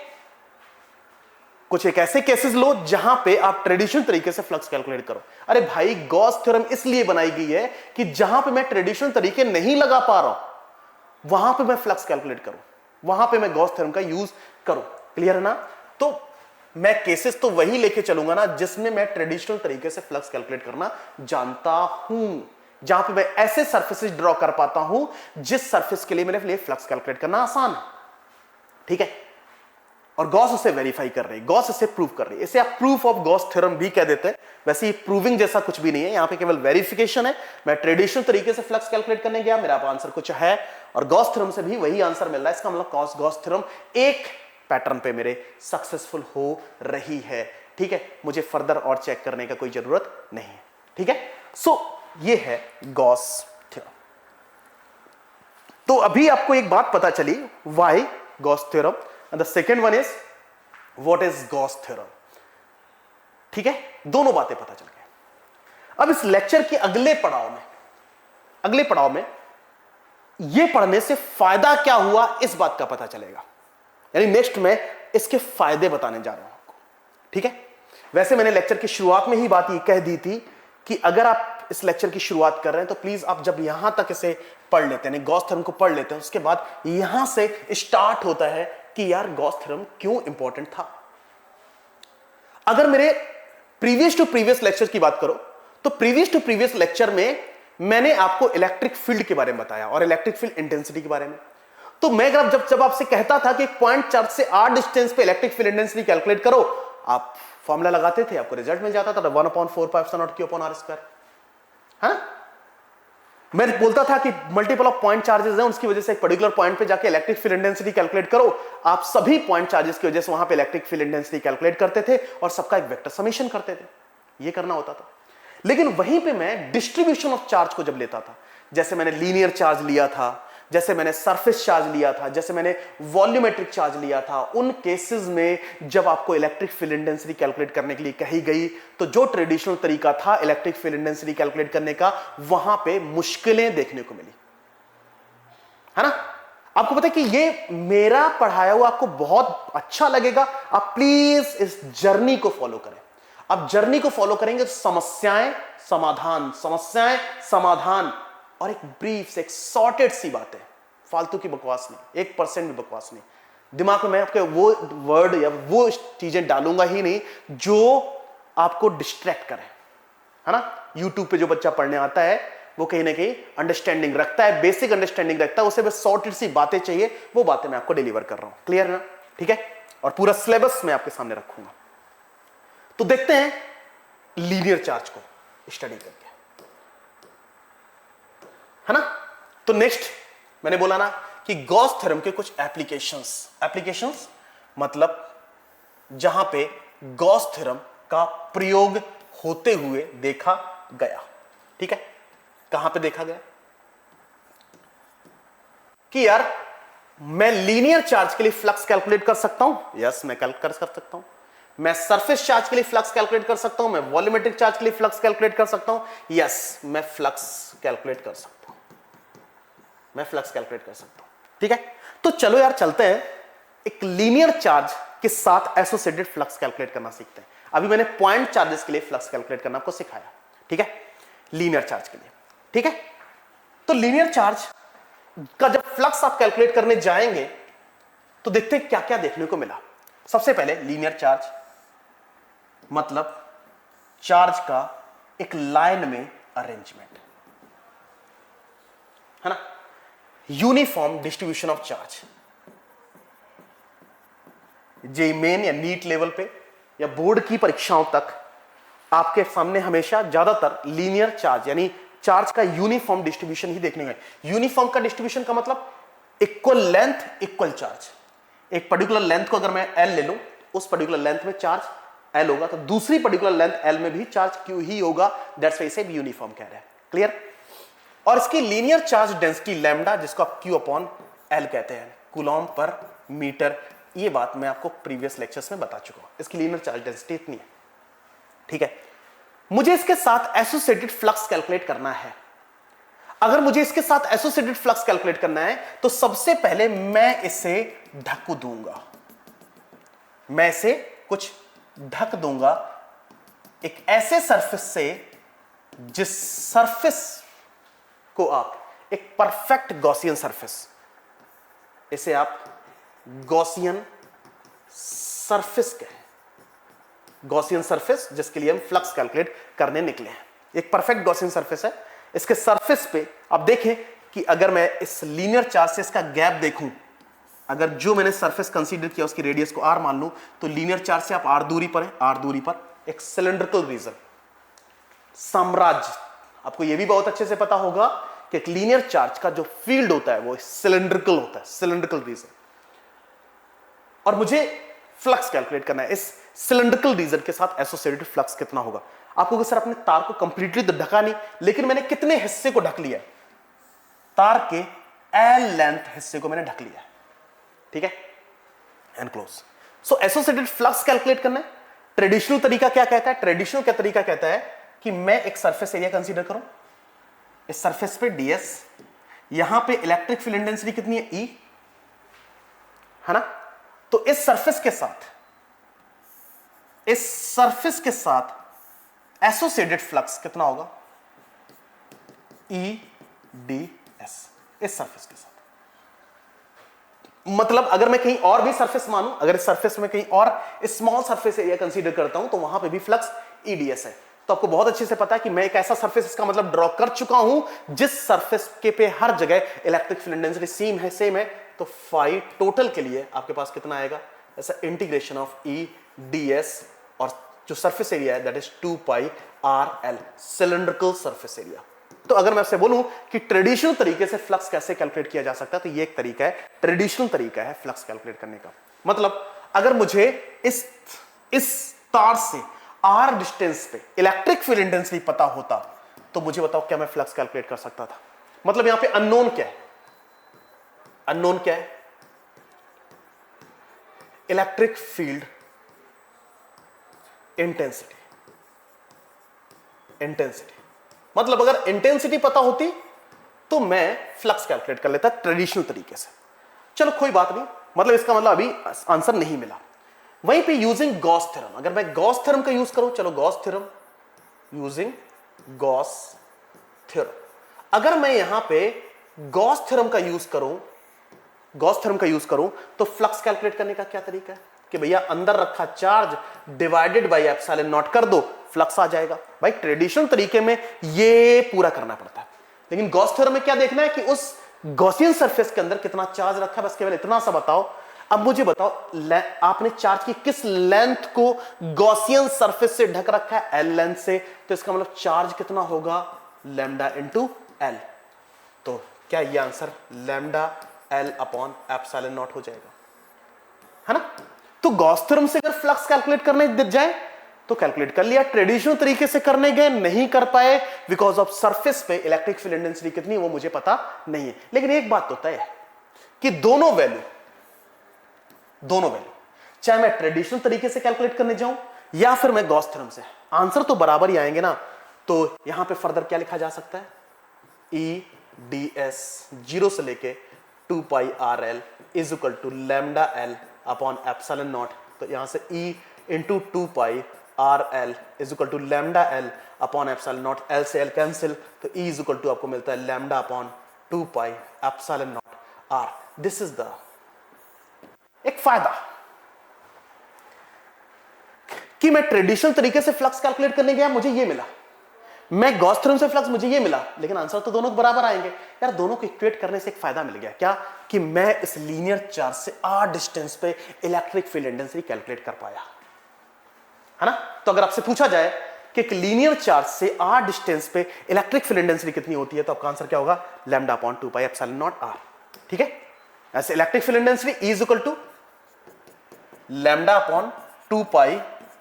कुछ एक ऐसे केसेस लो जहां पे आप ट्रेडिशनल तरीके से फ्लक्स कैलकुलेट करो। अरे भाई गॉस थ्योरम इसलिए बनाई गई है कि जहां पे मैं ट्रेडिशनल तरीके नहीं लगा पा रहा हूं वहां पे मैं फ्लक्स कैलकुलेट करूं, वहां पे मैं गॉस थ्योरम का यूज करूं। क्लियर है ना। तो मैं केसेस तो वही लेके चलूंगा ना जिसमें मैं ट्रेडिशनल तरीके से फ्लक्स कैलकुलेट करना जानता हूं, जहां पे मैं ऐसे सर्फेसेस ड्रॉ कर पाता हूं जिस सर्फेस के लिए मेरे लिए फ्लक्स कैलकुलेट करना आसान है। ठीक है, और गॉस उसे वेरीफाई कर रही है, गॉस इसे प्रूव कर रही है। इसे आप प्रूफ ऑफ गॉस थ्योरम भी कह देते हैं। वैसे ये प्रूविंग जैसा कुछ भी नहीं है, यहां पे केवल वेरिफिकेशन है। मैं ट्रेडिशनल तरीके से फ्लक्स कैलकुलेट करने गया, मेरा आंसर कुछ है और गॉस थ्योरम से भी वही आंसर मिल रहा है। इसका मतलब गॉस थ्योरम एक पैटर्न पे मेरे सक्सेसफुल हो रही है। ठीक है, मुझे फर्दर और चेक करने का कोई जरूरत नहीं है। ठीक है, सो ये है गॉस थ्योरम। तो अभी आपको एक बात पता चली, why Gauss theorem, and the second one is what is Gauss theorem. ठीक है, दोनों बातें पता चल गई। अब इस लेक्चर के अगले पड़ाव में यह पढ़ने से फायदा क्या हुआ इस बात का पता चलेगा। यानी नेक्स्ट में इसके फायदे बताने जा रहा हूं आपको। ठीक है, वैसे मैंने लेक्चर की शुरुआत में ही बात ये कह दी थी कि अगर आप इस लेक्चर की शुरुआत कर रहे हैं तो प्लीज आप जब यहां तक इसे पढ़ लेते हैं, गॉस थ्योरम को पढ़ लेते हैं, उसके बाद यहां से स्टार्ट होता है कि यार गॉस थ्योरम क्यों इंपॉर्टेंट था। अगर मेरे प्रीवियस टू प्रीवियस लेक्चर की बात करो तो प्रीवियस टू प्रीवियस लेक्चर में मैंने आपको इलेक्ट्रिक फील्ड के बारे में बताया और इलेक्ट्रिक फील्ड इंटेंसिटी के बारे में। तो मैं जब आपसे कहता था कि पॉइंट चार्ज से r डिस्टेंस पे इलेक्ट्रिक फील्ड इंटेंसिटी कैलकुलेट करो, आप फॉर्मूला लगाते थे, आपको रिजल्ट मिल जाता था 1/4πε0q/r²। हाँ, मैं बोलता था कि मल्टीपल ऑफ पॉइंट चार्जेस हैं, उसकी वजह से एक पर्टिकुलर पॉइंट पे जाके इलेक्ट्रिक फील्ड इंटेंसिटी कैलकुलेट करो। आप सभी पॉइंट चार्जेस की वजह से वहां पे इलेक्ट्रिक फील्ड इंटेंसिटी कैलकुलेट करते थे और सबका एक वेक्टर समेशन करते थे, ये करना होता था। लेकिन वहीं पे मैं डिस्ट्रीब्यूशन ऑफ चार्ज को जब लेता था, जैसे मैंने लीनियर चार्ज लिया था, जैसे मैंने सरफेस चार्ज लिया था, जैसे मैंने वॉल्यूमेट्रिक चार्ज लिया था, उन केसेस में जब आपको इलेक्ट्रिक फील्ड इंटेंसिटी कैलकुलेट करने के लिए कही गई तो जो ट्रेडिशनल तरीका था इलेक्ट्रिक फील्ड इंटेंसिटी कैलकुलेट करने का, वहां पे मुश्किलें देखने को मिली, है ना। आपको पता है कि ये मेरा पढ़ाया हुआ आपको बहुत अच्छा लगेगा, आप प्लीज इस जर्नी को फॉलो करें। आप जर्नी को फॉलो करेंगे तो समस्याएं समाधान, समस्याएं समाधान, और एक ब्रीफ से एक सॉर्टेड सी बात है, फालतू की बकवास नहीं, 1% भी बकवास नहीं। दिमाग में मैं आपके वो वर्ड या वो चीजें डालूंगा ही नहीं जो आपको डिस्ट्रैक्ट करें, है ना। यूट्यूब पे जो बच्चा पढ़ने आता है वो कहीं ना कहीं अंडरस्टैंडिंग रखता है, बेसिक अंडरस्टैंडिंग रखता है, उसे बस सॉर्टेड सी बातें चाहिए, वो बातें मैं आपको डिलीवर कर रहा हूं। क्लियर है ना, ठीक है। और पूरा सिलेबस मैं आपके सामने रखूंगा। तो देखते हैं लीनियर चार्ज को स्टडी करके, है ना। तो नेक्स्ट मैंने बोला ना कि गॉस थ्योरम के कुछ एप्लीकेशंस मतलब जहां पे गॉस थ्योरम का प्रयोग होते हुए देखा गया, ठीक है। कहां पे देखा गया कि यार मैं लीनियर चार्ज के लिए फ्लक्स कैलकुलेट कर सकता हूं, यस मैं कर सकता हूं। मैं सरफेस चार्ज के लिए फ्लक्स कैलकुलेट कर सकता हूं, मैं वॉल्यूमेट्रिक चार्ज के लिए फ्लक्स कैलकुलेट कर सकता हूं, यस मैं फ्लक्स कैलकुलेट कर सकता हूं, मैं फ्लक्स कैलकुलेट कर सकता हूं, ठीक है। तो चलो यार चलते हैं एक लीनियर चार्ज के साथ एसोसिएटेड फ्लक्स कैलकुलेट करना सीखते हैं। अभी मैंने पॉइंट चार्जेस के लिए फ्लक्स कैलकुलेट करना आपको सिखाया, ठीक है, लीनियर चार्ज के लिए, ठीक है। तो लीनियर चार्ज का जब फ्लक्स आप कैलकुलेट करने जाएंगे तो देखते हैं क्या क्या देखने को मिला। सबसे पहले लीनियर चार्ज मतलब चार्ज का एक लाइन में अरेंजमेंट, है ना, uniform distribution of charge. J main या नीट लेवल पे या बोर्ड की परीक्षाओं तक आपके सामने हमेशा ज्यादातर लीनियर चार्ज यानी चार्ज का यूनिफॉर्म डिस्ट्रीब्यूशन ही देखने में। यूनिफॉर्म का डिस्ट्रीब्यूशन का मतलब इक्वल लेंथ इक्वल चार्ज। एक पर्टिकुलर लेंथ को अगर मैं एल ले लूं, उस पर्टिकुलर लेंथ में चार्ज एल होगा, तो दूसरी पर्टिकुलर लेंथ एल में भी चार्ज क्यू ही होगा। दैट्स व्हाई इसे यूनिफॉर्म कह रहे हैं। क्लियर। और इसकी लीनियर चार्ज डेंसिटी लैम्डा, जिसको आप क्यू अपॉन एल कहते हैं, कूलॉम पर मीटर। ये बात मैं आपको प्रीवियस लेक्चर्स में बता चुका हूं। इसकी लीनियर चार्ज डेंसिटी इतनी है, ठीक है। मुझे इसके साथ एसोसिएटेड फ्लक्स कैलकुलेट करना है। अगर मुझे इसके साथ एसोसिएटेड फ्लक्स कैलकुलेट करना है तो सबसे पहले मैं इसे ढक दूंगा, मैं इसे कुछ ढक दूंगा एक ऐसे सरफेस से जिस सरफेस को आप एक परफेक्ट गॉसियन सरफेस, इसे आप गॉसियन सरफेस कहें, गॉसियन सरफेस जिसके लिए हम फ्लक्स कैलकुलेट करने निकले हैं। एक परफेक्ट गॉसियन सरफेस है। इसके सरफेस पे आप देखें कि अगर मैं इस लीनियर चार्ज से इसका गैप देखूं, अगर जो मैंने सरफेस कंसीडर किया उसकी रेडियस को r मान लूं, तो लीनियर चार्ज से आप r दूरी पर है, r दूरी पर एक सिलेंड्रिकल रीजन साम्राज्य। आपको यह भी बहुत अच्छे से पता होगा कि एक लीनियर चार्ज का जो फील्ड होता है वो सिलेंड्रिकल होता है, सिलेंड्रिकल रीजन। और मुझे फ्लक्स कैलकुलेट करना है इस सिलेंड्रिकल रीजन के साथ एसोसिएटेड फ्लक्स कितना होगा। आपको सर अपने तार को कंप्लीटली तो ढका नहीं, लेकिन मैंने कितने हिस्से को ढक लिया है, तार के एल लेंथ हिस्से को मैंने ढक लिया है, ठीक है, एनक्लोज। सो एसोसिएटेड फ्लक्स कैलकुलेट करना है। ट्रेडिशनल तरीका क्या कहता है? ट्रेडिशनल क्या तरीका कहता है कि मैं एक सरफेस एरिया कंसीडर करूं, इस सरफेस पे ds, यहां पे इलेक्ट्रिक फील्ड इंटेंसिटी कितनी है, E, है ना। तो इस सरफेस के साथ एसोसिएटेड फ्लक्स कितना होगा, ई डी एस इस सरफेस के साथ। मतलब अगर मैं कहीं और भी सरफेस मानूं, अगर इस सरफेस में कहीं और स्मॉल सरफेस एरिया कंसीडर करता हूं तो वहां पे भी फ्लक्स ईडीएस है। तो आपको बहुत अच्छे से पता है कि मैं एक ऐसा सरफेस इसका मतलब ड्रॉ कर चुका हूं जिस सरफेस के पे हर जगह इलेक्ट्रिक फील्ड इंटेंसिटी सेम है। तो फाई टोटल के लिए आपके पास कितना आएगा, ऐसा integration of E D S और जो सरफेस एरिया है that is 2 pi r L, cylindrical surface area. तो अगर मैं आपसे बोलूं कि ट्रेडिशनल तरीके से फ्लक्स कैसे कैलकुलेट किया जा सकता है, तो ये एक तरीका है, ट्रेडिशनल तरीका है फ्लक्स कैलकुलेट करने का। मतलब अगर मुझे इस तार से आर डिस्टेंस पे इलेक्ट्रिक फील्ड इंटेंसिटी पता होता तो मुझे बताओ क्या मैं फ्लक्स कैलकुलेट कर सकता था। मतलब यहां पे अननोन क्या है, अननोन क्या है, इलेक्ट्रिक फील्ड इंटेंसिटी। मतलब अगर इंटेंसिटी पता होती तो मैं फ्लक्स कैलकुलेट कर लेता ट्रेडिशनल तरीके से। चलो कोई बात नहीं, मतलब इसका मतलब अभी आंसर नहीं मिला। वहीं पे यूजिंग गॉस थ्योरम, अगर मैं गॉस थ्योरम का यूज करूं, चलो Gauss theorem, using Gauss theorem, अगर मैं यहां पे गॉस थ्योरम का यूज करूं तो फ्लक्स कैलकुलेट करने का क्या तरीका है कि भैया अंदर रखा charge divided by epsilon not कर दो, फ्लक्स आ जाएगा। भाई ट्रेडिशनल तरीके में ये पूरा करना पड़ता है, लेकिन गॉस थ्योरम में क्या देखना है कि उस गॉसियन सरफेस के अंदर कितना चार्ज रखा है, बस केवल इतना सा बताओ। अब मुझे बताओ आपने चार्ज की किस लेंथ को गॉसियन सरफेस से ढक रखा है, एल लेंथ से, तो इसका मतलब चार्ज कितना होगा, लैम्डा इंटू एल। तो क्या ये answer lambda l upon epsilon not हो जाएगा, है ना। तो गॉस थ्योरम से अगर फ्लक्स कैलकुलेट करने जाए तो कैलकुलेट कर लिया, ट्रेडिशनल तरीके से करने गए नहीं कर पाए बिकॉज ऑफ सरफेस पे इलेक्ट्रिक फील्ड इंटेंसिटी कितनी वो मुझे पता नहीं है। लेकिन एक बात तो तय है कि दोनों वैल्यू चाहे मैं ट्रेडिशनल तरीके से कैलकुलेट करने जाऊं या फिर मैं गॉस थ्योरम से, आंसर तो बराबर ही आएंगे ना। तो यहां पे फर्दर क्या लिखा जा सकता है, ई डी एस 0 से लेके 2 pi r l is equal to lambda l upon epsilon naught. तो यहां से E into 2 pi r l is equal to lambda l upon epsilon naught, l से एल कैंसिल, तो ई इज इक्वल टू आपको मिलता है lambda upon 2 pi epsilon naught r. This is the एक फायदा कि मैं ट्रेडिशनल तरीके से फ्लक्स कैलकुलेट करने गया, मुझे ये मिला, मैं गॉस थ्योरम से फ्लक्स, मुझे ये मिला, लेकिन आंसर तो दोनों बराबर आएंगे। यार दोनों को इक्वेट करने से एक फायदा मिल गया, क्या कि मैं इस लीनियर चार्ज से आर डिस्टेंस पे इलेक्ट्रिक फील्ड इंटेंसिटी कैलकुलेट कर पाया, है ना। तो अगर आपसे पूछा जाए कि एक लीनियर चार्ज से आर डिस्टेंस पे इलेक्ट्रिक फील्ड इंटेंसिटी कितनी होती है, तो आपका आंसर क्या होगा, lambda upon 2 pi epsilon naught R. ठीक है, ऐसे electric field intensity is equal to lambda upon 2 pi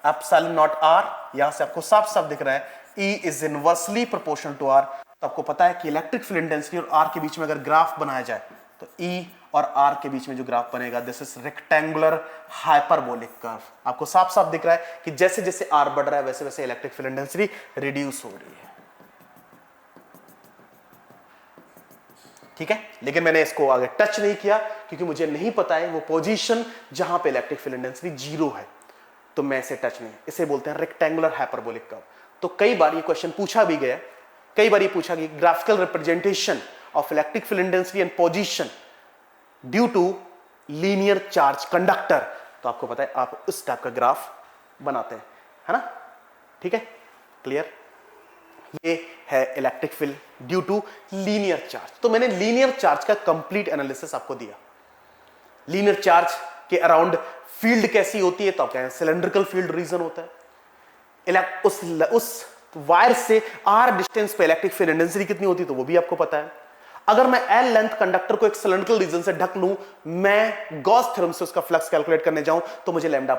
epsilon naught R. यहां से आपको साफ साफ दिख रहा है E is inversely proportional to R। तो आपको पता है कि इलेक्ट्रिक फील्ड इंटेंसिटी और R के बीच में अगर ग्राफ बनाया जाए तो E और R के बीच में जो ग्राफ बनेगा this is rectangular hyperbolic curve. आपको साफ साफ दिख रहा है कि जैसे जैसे R बढ़ रहा है वैसे वैसे इलेक्ट्रिक फील्ड इंटेंसिटी रिड्यूस हो रही है। ठीक है, लेकिन मैंने इसको आगे टच नहीं किया क्योंकि मुझे नहीं पता है वो पोजीशन जहां पे इलेक्ट्रिक फील्ड इंटेंसिटी 0 है, तो मैं इसे टच नहीं, इसे बोलते हैं रेक्टेंगुलर हाइपरबोलिक कर्व। तो कई बार ये क्वेश्चन पूछा भी गया, कई बार ये पूछा गया graphical representation of electric field intensity and position due to linear charge conductor. तो आपको पता है आप इस टाइप का ग्राफ बनाते हैं, है ना। ठीक है, क्लियर। ये है electric field due to linear charge. तो मैंने लीनियर चार्ज का कंप्लीट एनालिसिस आपको दिया। लीनियर चार्ज के अराउंड फील्ड कैसी होती है, तो आप कहें सिलेंड्रिकल फील्ड रीजन होता है। उस वायर से आर डिस्टेंस पे इलेक्ट्रिक फील्ड इंटेंसिटी कितनी होती है, तो वो भी आपको पता है। अगर मैं एल लेंथ कंडक्टर को एक सिलेंड्रिकल रीजन से ढक लूं, मैं गॉस थ्योरम से उसका फ्लक्स कैलकुलेट करने जाऊं तो मुझे lambda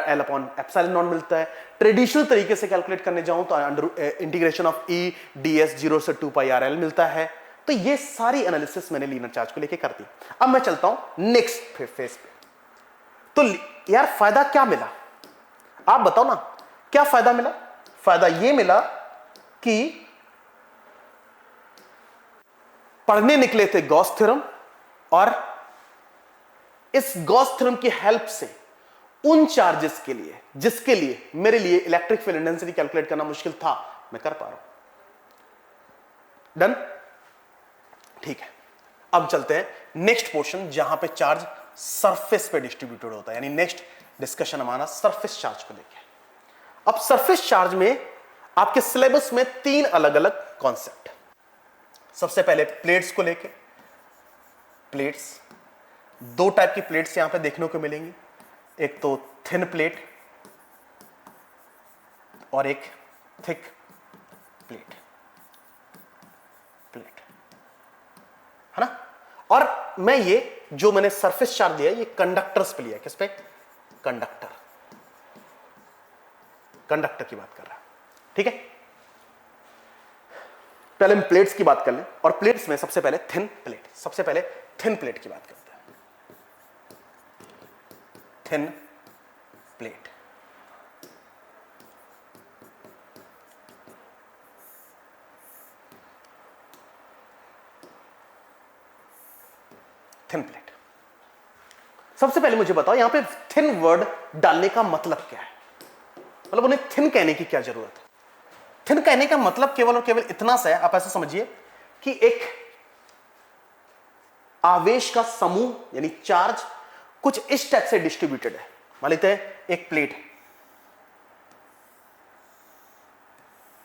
l upon epsilon not मिलता है। ट्रेडिशनल तरीके से कैलकुलेट करने जाऊं तो under integration of E D S 0 से 2 पाई आर एल मिलता है। तो ये सारी एनालिसिस मैंने लीनियर चार्ज को लेकर कर दी। अब मैं चलता हूं नेक्स्ट फेज पे। तो यार फायदा क्या मिला, आप बताओ ना, क्या फायदा मिला। फायदा यह मिला कि पढ़ने निकले थे गॉस थ्योरम, और इस गॉस थ्योरम की हेल्प से उन चार्जेस के लिए जिसके लिए मेरे लिए इलेक्ट्रिक फील्ड इंटेंसिटी कैलकुलेट करना मुश्किल था, मैं कर पा रहा हूं। डन, ठीक है। अब चलते हैं नेक्स्ट पोर्शन जहां पे चार्ज सरफेस पे डिस्ट्रीब्यूटेड होता है, यानी नेक्स्ट डिस्कशन हमारा सरफेस चार्ज को लेके। अब सरफेस चार्ज में आपके सिलेबस में 3 अलग अलग कॉन्सेप्ट। सबसे पहले प्लेट्स को लेके, प्लेट्स 2 टाइप की प्लेट्स यहां पे देखने को मिलेंगी, एक तो थिन प्लेट और एक थिक प्लेट, है ना। और मैं ये जो मैंने सरफेस चार्ज दिया ये कंडक्टर्स पे लिया, किस पे, कंडक्टर, कंडक्टर की बात कर रहा है, ठीक है। पहले हम प्लेट्स की बात कर लें, और प्लेट्स में सबसे पहले थिन प्लेट, सबसे पहले थिन प्लेट की बात करते हैं। Thin plate, thin plate. सबसे पहले मुझे बताओ यहां पे थिन वर्ड डालने का मतलब क्या है, मतलब उन्हें थिन कहने की क्या जरूरत है। थिन कहने का मतलब केवल और केवल इतना सा है, आप ऐसा समझिए कि एक आवेश का समूह यानी चार्ज कुछ इस टाइप से डिस्ट्रीब्यूटेड है। मान लेते हैं एक प्लेट है,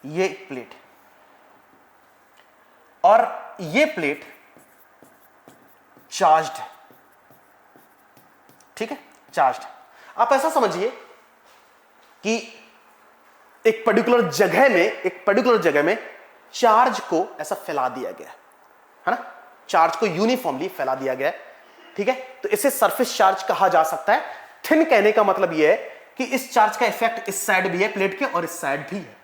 ये एक प्लेट है, और ये प्लेट चार्ज्ड है, ठीक है, चार्ज्ड है। आप ऐसा समझिए कि एक पर्टिकुलर जगह में चार्ज को ऐसा फैला दिया गया है ना, चार्ज को यूनिफॉर्मली फैला दिया गया है, ठीक है। तो इसे सरफेस चार्ज कहा जा सकता है। थिन कहने का मतलब यह है कि इस चार्ज का इफेक्ट इस साइड भी है प्लेट के और इस साइड भी है,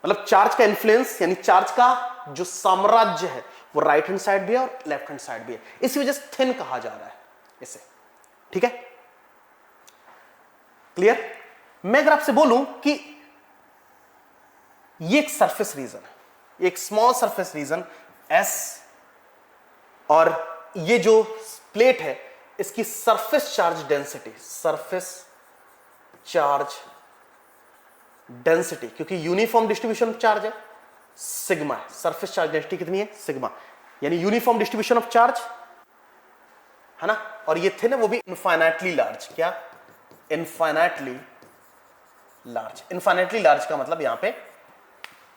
मतलब चार्ज का इन्फ्लुएंस यानी चार्ज का जो साम्राज्य है वो राइट हैंड साइड भी है और लेफ्ट हैंड साइड भी है, इसी वजह से थिन कहा जा रहा है इसे, ठीक है, क्लियर। मैं अगर आपसे बोलूं कि ये एक सरफेस रीजन है, एक स्मॉल सरफेस रीजन एस, और ये जो प्लेट है इसकी surface charge density, surface charge density, क्योंकि यूनिफॉर्म डिस्ट्रीब्यूशन ऑफ चार्ज है, सिग्मा है। सरफेस चार्ज डेंसिटी कितनी है, सिग्मा, यानी यूनिफॉर्म डिस्ट्रीब्यूशन ऑफ चार्ज, है ना। और ये थिन है वो भी इनफाइनाइटली लार्ज, क्या, इनफाइनाइटली लार्ज। इनफाइनाइटली लार्ज का मतलब यहां पे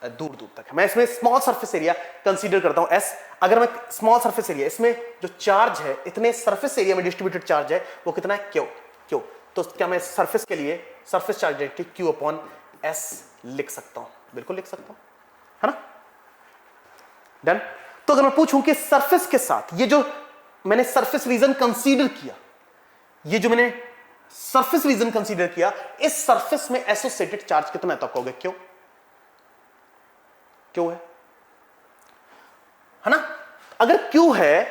दूर दूर तक है। मैं इसमें स्मॉल सरफेस एरिया कंसीडर करता हूं एस। अगर मैं स्मॉल सरफेस एरिया, इसमें जो चार्ज है इतने सरफेस एरिया में डिस्ट्रीब्यूटेड चार्ज है वो कितना है, क्यू, क्यू। तो क्या मैं सरफेस के लिए surface charge density Q upon S लिख सकता हूं, बिल्कुल लिख सकता हूं, है ना, डन। तो अगर मैं पूछूं कि सरफेस के साथ ये जो मैंने सरफेस रीजन कंसीडर किया, ये जो मैंने सरफेस रीजन कंसीडर किया, इस सरफेस में एसोसिएटेड चार्ज कितना तक हो गया, क्यों, क्यों है ना। अगर क्यू है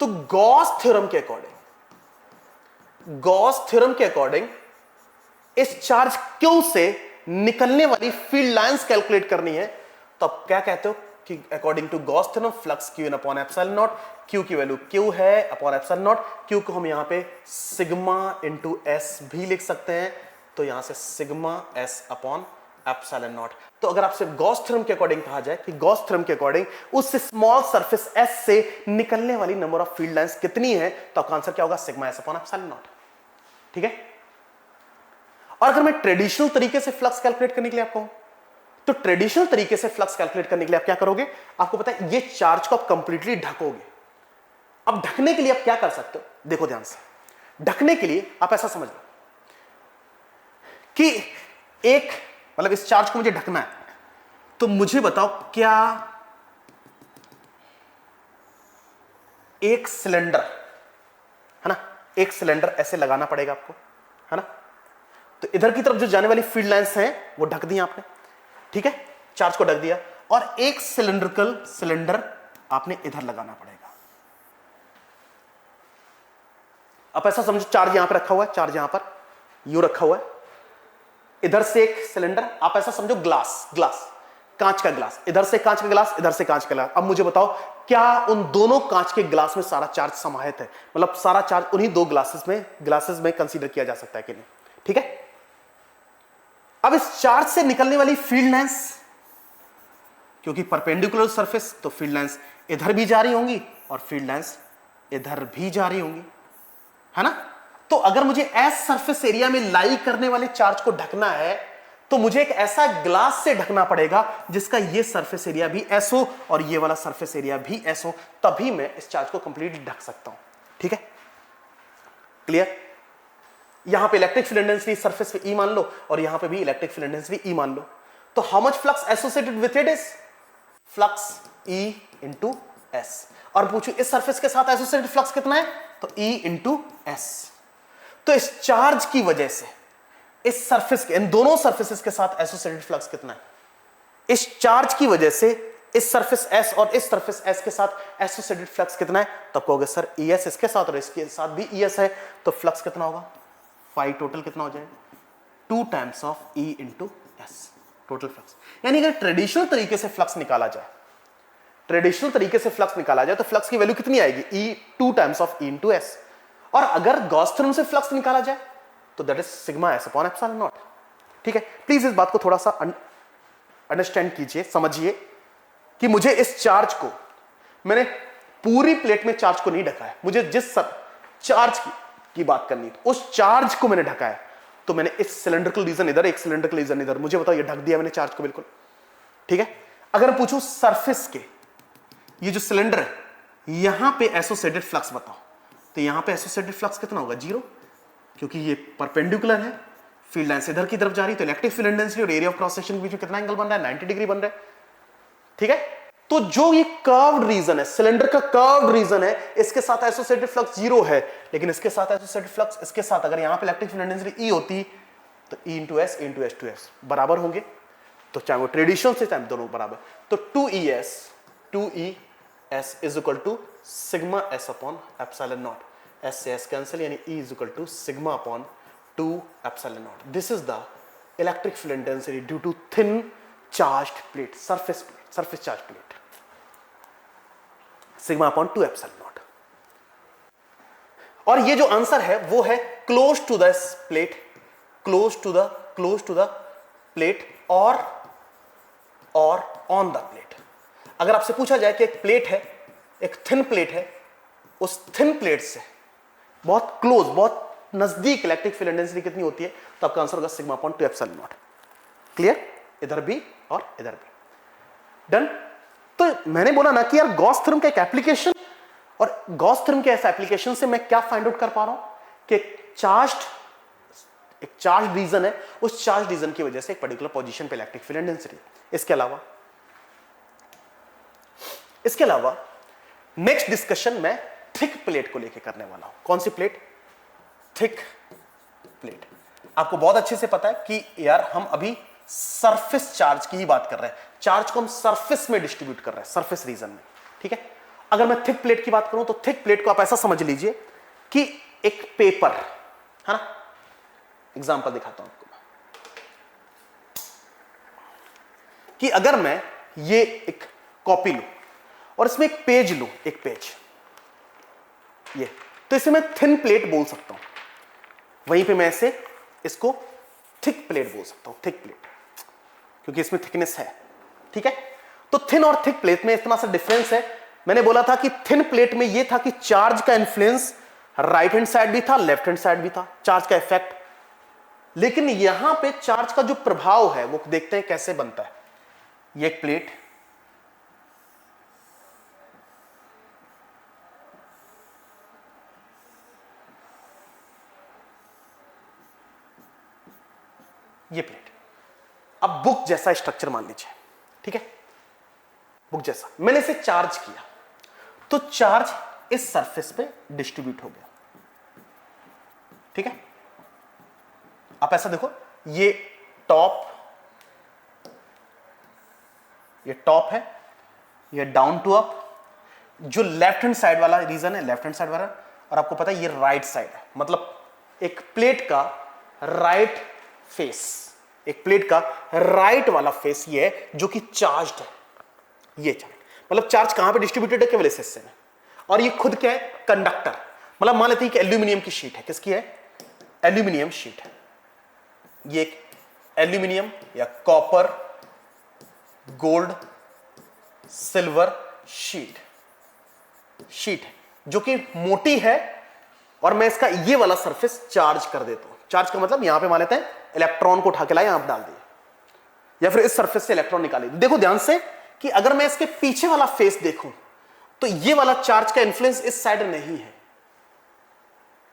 तो गॉस थ्योरम के अकॉर्डिंग इस चार्ज क्यू से निकलने वाली फील्ड लाइंस कैलकुलेट करनी है, तो आप क्या कहते हो कि according to Gauss theorem flux Q in upon epsilon naught, Q की वैल्यू क्यू है अपॉन एप्सिलॉन नॉट, क्यू को हम यहां पे सिग्मा इंटू एस भी लिख सकते हैं, तो यहां से sigma S upon epsilon naught. तो अगर आपसे गॉस थ्योरम के अकॉर्डिंग कहा जाए कि गॉस थ्योरम के अकॉर्डिंग उस स्मॉल सरफेस एस से निकलने वाली नंबर ऑफ फील्ड लाइंस कितनी है, तो आपका आंसर क्या होगा, sigma S upon epsilon not, ठीक है। और अगर मैं ट्रेडिशनल तरीके से फ्लक्स कैलकुलेट करने के लिए आपको कहूं, तो ट्रेडिशनल तरीके से फ्लक्स कैलकुलेट करने के लिए आप क्या करोगे, आपको पता है ये चार्ज को आप कंप्लीटली ढकोगे। अब ढकने के लिए आप क्या कर सकते हो, देखो ध्यान से, ढकने के लिए आप ऐसा समझ लो कि एक, मतलब इस चार्ज को मुझे ढकना है, तो मुझे बताओ क्या एक सिलेंडर, है ना, एक सिलेंडर ऐसे लगाना पड़ेगा आपको, है ना। तो इधर की तरफ जो जाने वाली फील्ड लाइंस हैं वो ढक दी आपने, ठीक है, चार्ज को ढक दिया, और एक सिलेंडर आपने इधर लगाना पड़ेगा। आप ऐसा समझो चार्ज यहां पर रखा हुआ है, चार्ज यहां पर यू रखा हुआ है, इधर से एक सिलेंडर, आप ऐसा समझो ग्लास, कांच का ग्लास, इधर से कांच का ग्लास, इधर से कांच का ग्लास। अब मुझे बताओ क्या उन दोनों कांच के ग्लास में सारा चार्ज समाहित है, मतलब सारा चार्ज उन्हीं दो ग्लासेस में कंसीडर किया जा सकता है कि नहीं, ठीक है। अब इस चार्ज से निकलने वाली फील्ड लाइंस क्योंकि परपेंडिकुलर सरफेस तो फील्ड लाइंस इधर भी जा रही होंगी और फील्ड लाइंस इधर भी जा रही होंगी, है ना। तो अगर मुझे एस सरफेस एरिया में लाई करने वाले चार्ज को ढकना है तो मुझे एक ऐसा ग्लास से ढकना पड़ेगा जिसका ये सरफेस एरिया भी एस हो और ये वाला सरफेस एरिया भी एस हो, तभी मैं इस चार्ज को कंप्लीटली ढक सकता हूं। ठीक है, क्लियर। यहां पे इलेक्ट्रिक फील्ड इंटेंसिटी सरफेस पे ई मान लो और यहां पे भी इलेक्ट्रिक फील्ड इंटेंसिटी ई मान लो। तो how much flux associated with it is flux E into S. और पूछू इस सरफेस के साथ एसोसिएटेड फ्लक्स कितना है, तो ई इंटू एस। तो इस चार्ज की वजह से इस सरफेस के, इन दोनों सरफेसेस के साथ एसोसिएटेड फ्लक्स कितना है, इस चार्ज की वजह से इस सरफेस एस और इस सरफेस एस के साथ एसोसिएटेड फ्लक्स कितना है। तब कहोगे सर ई एस इसके साथ और इसके साथ भी ई एस है, तो फ्लक्स कितना होगा, फाई टोटल कितना हो जाएगा, 2 times of E into S total flux. यानी अगर ट्रेडिशनल तरीके से फ्लक्स निकाला जाए, ट्रेडिशनल तरीके से फ्लक्स निकाला जाए तो फ्लक्स की वैल्यू कितनी आएगी, ई 2 times of E into S. और अगर गॉस थ्योरम से फ्लक्स निकाला जाए तो that is sigma S upon epsilon not. ठीक है, प्लीज इस बात को थोड़ा सा अंडरस्टैंड कीजिए, समझिए कि मुझे इस चार्ज को, मैंने पूरी प्लेट में चार्ज को नहीं ढका है, मुझे जिस चार्ज की बात करनी है उस चार्ज को मैंने ढका है। तो मैंने इस सिलेंड्रिकल रीजन इधर, एक सिलेंड्रिकल रीजन इधर, मुझे बताओ ये ढक दिया मैंने चार्ज को बिल्कुल। ठीक है, अगर पूछूं सरफेस के, ये जो सिलेंडर है यहां पे एसोसिएटेड फ्लक्स बताओ, तो यहां पे एसोसिएटेड फ्लक्स कितना होगा, 0, क्योंकि ये परपेंडिकुलर है, फील्ड लाइन से इधर की तरफ जा रही है, तो इलेक्ट्रिक फील्ड इंटेंसिटी और एरिया ऑफ क्रॉस सेक्शन के बीच में कितना एंगल बन रहा है, 90 डिग्री बन रहा है। ठीक है, तो जो ये कर्व्ड रीजन है, सिलेंडर का कर्व्ड रीजन है, इसके साथ एसोसिएटेड फ्लक्स 0 है, लेकिन इसके साथ एसोसिएटेड फ्लक्स, इसके साथ अगर यहां पे इलेक्ट्रिक फील्ड इंटेंसिटी ई होती तो E into S into S two S बराबर होंगे, तो चाहे वो ट्रेडिशनल से चाहे दोनों बराबर, तो 2E S is equal to sigma S upon epsilon naught, S से एस कैंसिल, यानी E is equal to sigma upon 2 epsilon naught. This is the electric field intensity due to thin charged plate, surface charge plate, sigma upon 2 epsilon naught. और ये जो answer है वो है close to the plate, close to the plate और on the plate. अगर आपसे पूछा जाए कि एक प्लेट है, एक थिन प्लेट है, उस थिन प्लेट से बहुत क्लोज, बहुत नजदीक इलेक्ट्रिक फील्ड इंटेंसिटी कितनी होती है, तो आपका आंसर होगा sigma upon 2 epsilon not. Clear, इधर भी और इधर भी, डन। तो मैंने बोला ना कि यार गॉस थ्योरम का एक एप्लीकेशन, और गॉस थ्योरम के ऐसे एप्लीकेशन से मैं क्या फाइंड आउट कर पा रहा हूं कि एक चार्ज रीजन है, उस चार्ज रीजन की वजह से एक पर्टिकुलर पोजीशन पे इलेक्ट्रिक फील्ड इंटेंसिटी। इसके अलावा नेक्स्ट डिस्कशन मैं थिक प्लेट को लेकर करने वाला हूं। कौन सी प्लेट, थिक प्लेट। आपको बहुत अच्छे से पता है कि यार हम अभी सरफेस चार्ज की ही बात कर रहे हैं, चार्ज को हम सरफेस में डिस्ट्रीब्यूट कर रहे हैं, सरफेस रीजन में। ठीक है, अगर मैं थिक प्लेट की बात करूं तो थिक प्लेट को आप ऐसा समझ लीजिए कि एक पेपर है ना, एग्जांपल दिखाता हूं आपको कि अगर मैं ये एक कॉपी लूं और इसमें एक पेज लूं, एक पेज ये, तो इसे मैं थिन प्लेट बोल सकता हूं, वहीं पे मैं इसे इसको थिक प्लेट बोल सकता हूं, थिक प्लेट, क्योंकि इसमें थिकनेस है। ठीक है, तो थिन और थिक प्लेट में इतना सा डिफरेंस है। मैंने बोला था कि थिन प्लेट में यह था कि चार्ज का इन्फ्लुएंस राइट हैंड साइड भी था, लेफ्ट हैंड साइड भी था, चार्ज का इफेक्ट। लेकिन यहां पे चार्ज का जो प्रभाव है वो देखते हैं कैसे बनता है। ये एक प्लेट, ये प्लेट, अब बुक जैसा स्ट्रक्चर मान लीजिए। ठीक है, बुक जैसा, मैंने इसे चार्ज किया तो चार्ज इस सरफेस पे डिस्ट्रीब्यूट हो गया। ठीक है, आप ऐसा देखो, ये टॉप है, ये डाउन टू अप, जो लेफ्ट हैंड साइड वाला रीजन है, लेफ्ट हैंड साइड वाला, और आपको पता है ये राइट साइड है, मतलब एक प्लेट का राइट फेस, एक प्लेट का राइट वाला फेस ये है जो कि चार्ज्ड है, ये चार्ज, मतलब चार्ज कहां पे डिस्ट्रीब्यूटेड है, केवल इस हिस्से में। और ये खुद क्या है, कंडक्टर, मतलब मान लेते हैं कि एल्यूमिनियम की शीट है, किसकी है, एल्यूमिनियम शीट है, ये एक एल्यूमिनियम या कॉपर, गोल्ड सिल्वर शीट है जो कि मोटी है, और मैं इसका ये वाला सरफेस चार्ज कर देता हूं। चार्ज का मतलब यहां पे मान लेते हैं इलेक्ट्रॉन को उठा के लाए, यहां पे डाल दिए, या फिर इस सरफेस से इलेक्ट्रॉन निकाले। देखो ध्यान से कि अगर मैं इसके पीछे वाला फेस देखूं तो ये वाला चार्ज का इन्फ्लुएंस इस साइड नहीं है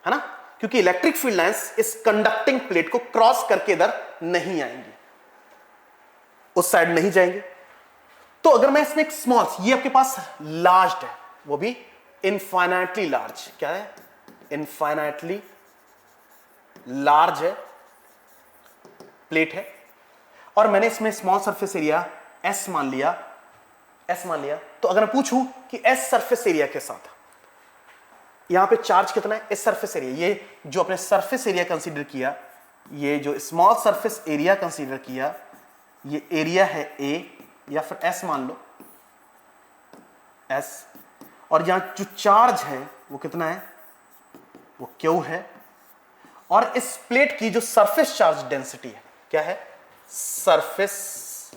ना, क्योंकि इलेक्ट्रिक फील्ड लाइंस इस कंडक्टिंग प्लेट को क्रॉस करके इधर नहीं आएंगी, उस साइड नहीं जाएंगे। तो अगर मैं इसमें एक स्मॉल, ये आपके पास लार्ज है, वो भी इनफाइनाइटली लार्ज, क्या है, इनफाइनाइटली लार्ज है, प्लेट है, और मैंने इसमें स्मॉल सरफेस एरिया एस मान लिया, तो अगर मैं पूछूं कि एस सरफेस एरिया के साथ यहां पे चार्ज कितना है, इस सरफेस एरिया, ये जो अपने सरफेस एरिया कंसीडर किया, ये जो स्मॉल सरफेस एरिया कंसीडर किया, ये एरिया है ए, या फिर एस मान लो, एस, और यहां जो चार्ज है वो कितना है, वो क्यू है, और इस प्लेट की जो सरफेस चार्ज डेंसिटी है, क्या है, सरफेस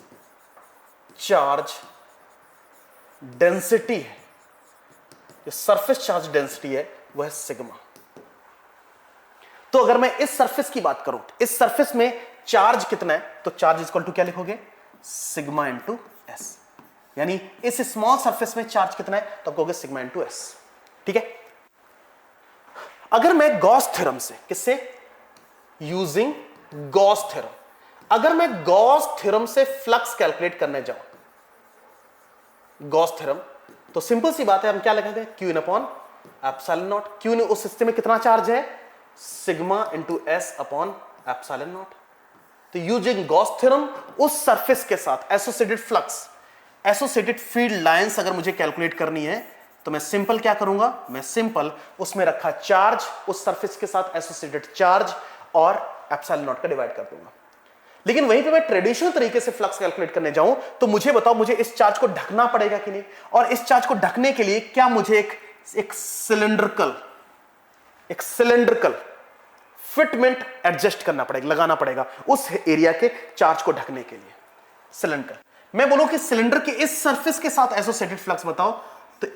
चार्ज डेंसिटी है, जो सरफेस चार्ज डेंसिटी है वह है सिग्मा। तो अगर मैं इस सरफेस की बात करूं, इस सरफेस में चार्ज कितना है, तो चार्ज इक्वल टू क्या लिखोगे, सिग्मा इंटू एस, यानी इस स्मॉल सरफेस में चार्ज कितना है, तो आप कहोगे सिग्मा इंटू एस। ठीक है। अगर मैं गॉस थ्योरम से, किससे, यूजिंग गॉस थ्योरम, अगर मैं गॉस थ्योरम से फ्लक्स कैलकुलेट करने जाऊं, गॉस थ्योरम, तो सिंपल सी बात है, हम क्या लगाएंगे, Q in upon epsilon naught. Q ने उस सिस्टम में कितना चार्ज है, sigma into S upon epsilon naught. तो यूजिंग गॉस थ्योरम, उस सरफेस के साथ associated flux, associated field lines अगर मुझे कैलकुलेट करनी है, तो मैं सिंपल क्या करूंगा, मैं सिंपल उसमें रखा चार्ज, उस सरफेस के साथ एसोसिएटेड चार्ज और एप्सिलॉन नॉट का डिवाइड कर दूंगा। लेकिन वहीं पे मैं ट्रेडिशनल तरीके से फ्लक्स कैलकुलेट करने जाऊं, तो मुझे बताओ, मुझे इस चार्ज को ढकना पड़ेगा कि नहीं, और इस चार्ज को ढकने के लिए क्या मुझे एक सिलेंड्रिकल फिटमेंट एडजस्ट करना पड़ेगा, लगाना पड़ेगा उस एरिया के चार्ज को ढकने के लिए, सिलेंडर। मैं बोलूं कि सिलेंडर के इस सरफेस के साथ एसोसिएटेड फ्लक्स बताओ, तो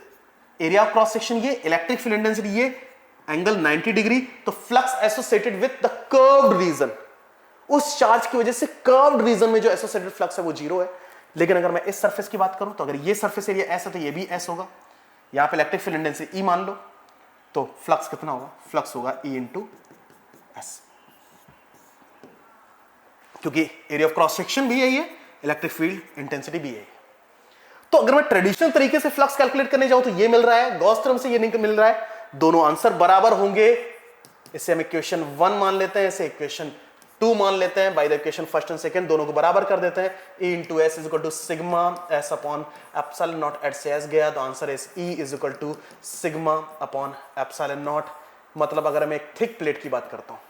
एरिया ऑफ क्रॉस सेक्शन ये, इलेक्ट्रिक फील्ड इंटेंसिटी ये, एंगल 90 डिग्री, तो flux associated with the curved region, उस चार्ज की वजह से कर्व्ड रीजन में जो एसोसिएटेड फ्लक्स है वो जीरो है। लेकिन अगर मैं इस सरफेस की बात करूं, तो अगर ये सरफेस एरिया एस है तो ये भी एस होगा, यहां पे इलेक्ट्रिक फील्ड इंटेंसिटी ई मान लो, तो फ्लक्स कितना होगा, फ्लक्स होगा ई इंटू एस, क्योंकि एरिया ऑफ क्रॉस सेक्शन भी यही है, इलेक्ट्रिक फील्ड इंटेंसिटी भी यही है। तो अगर मैं ट्रेडिशनल तरीके से फ्लक्स कैलकुलेट करने जाऊं तो ये मिल रहा है, गॉस थ्योरम से ये नहीं मिल रहा है, दोनों आंसर बराबर होंगे। इसे हम इक्वेशन 1 मान लेते हैं, इसे इक्वेशन 2 मान लेते हैं, by the equation first and second दोनों को बराबर कर देते हैं। E into S is equal to sigma S upon epsilon naught, एट से एस गया तो answer is E is equal to sigma upon epsilon naught. मतलब अगर मैं एक थिक प्लेट की बात करता हूं,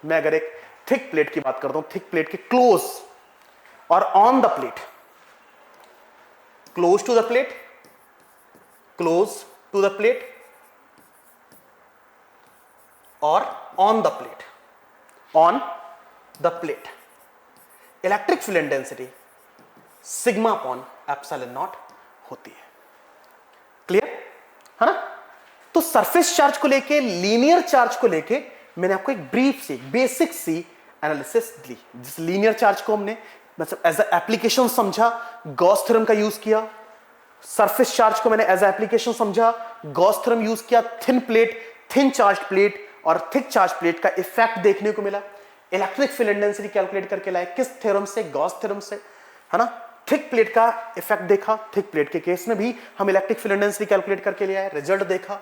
मैं अगर एक थिक प्लेट की बात करता हूं, थिक प्लेट के क्लोज और on the plate, close to the plate, close to the plate और on the plate, on the plate, electric field intensity sigma upon epsilon naught होती है। क्लियर है ना। तो सरफेस चार्ज को लेके, लीनियर चार्ज को लेके मैंने आपको एक ब्रीफ सी, बेसिक सी एनालिसिस दी, जिस लीनियर चार्ज को हमने मतलब एज ए एप्लीकेशन समझा, गॉस थ्योरम का यूज किया। सरफेस चार्ज को मैंने एज ए एप्लीकेशन समझा, गॉस थ्योरम यूज किया। Thin plate, thin charge plate और थिक चार्ज प्लेट का इफेक्ट देखने को मिला। इलेक्ट्रिक फील्ड इंटेंसिटी कैलकुलेट करके लाए, किस थ्योरम से, गॉस थ्योरम से, है ना। थिक प्लेट का इफेक्ट देखा, थिक प्लेट के केस में भी हम इलेक्ट्रिक फील्ड इंटेंसिटी कैलकुलेट करके ले आए, रिजल्ट देखा।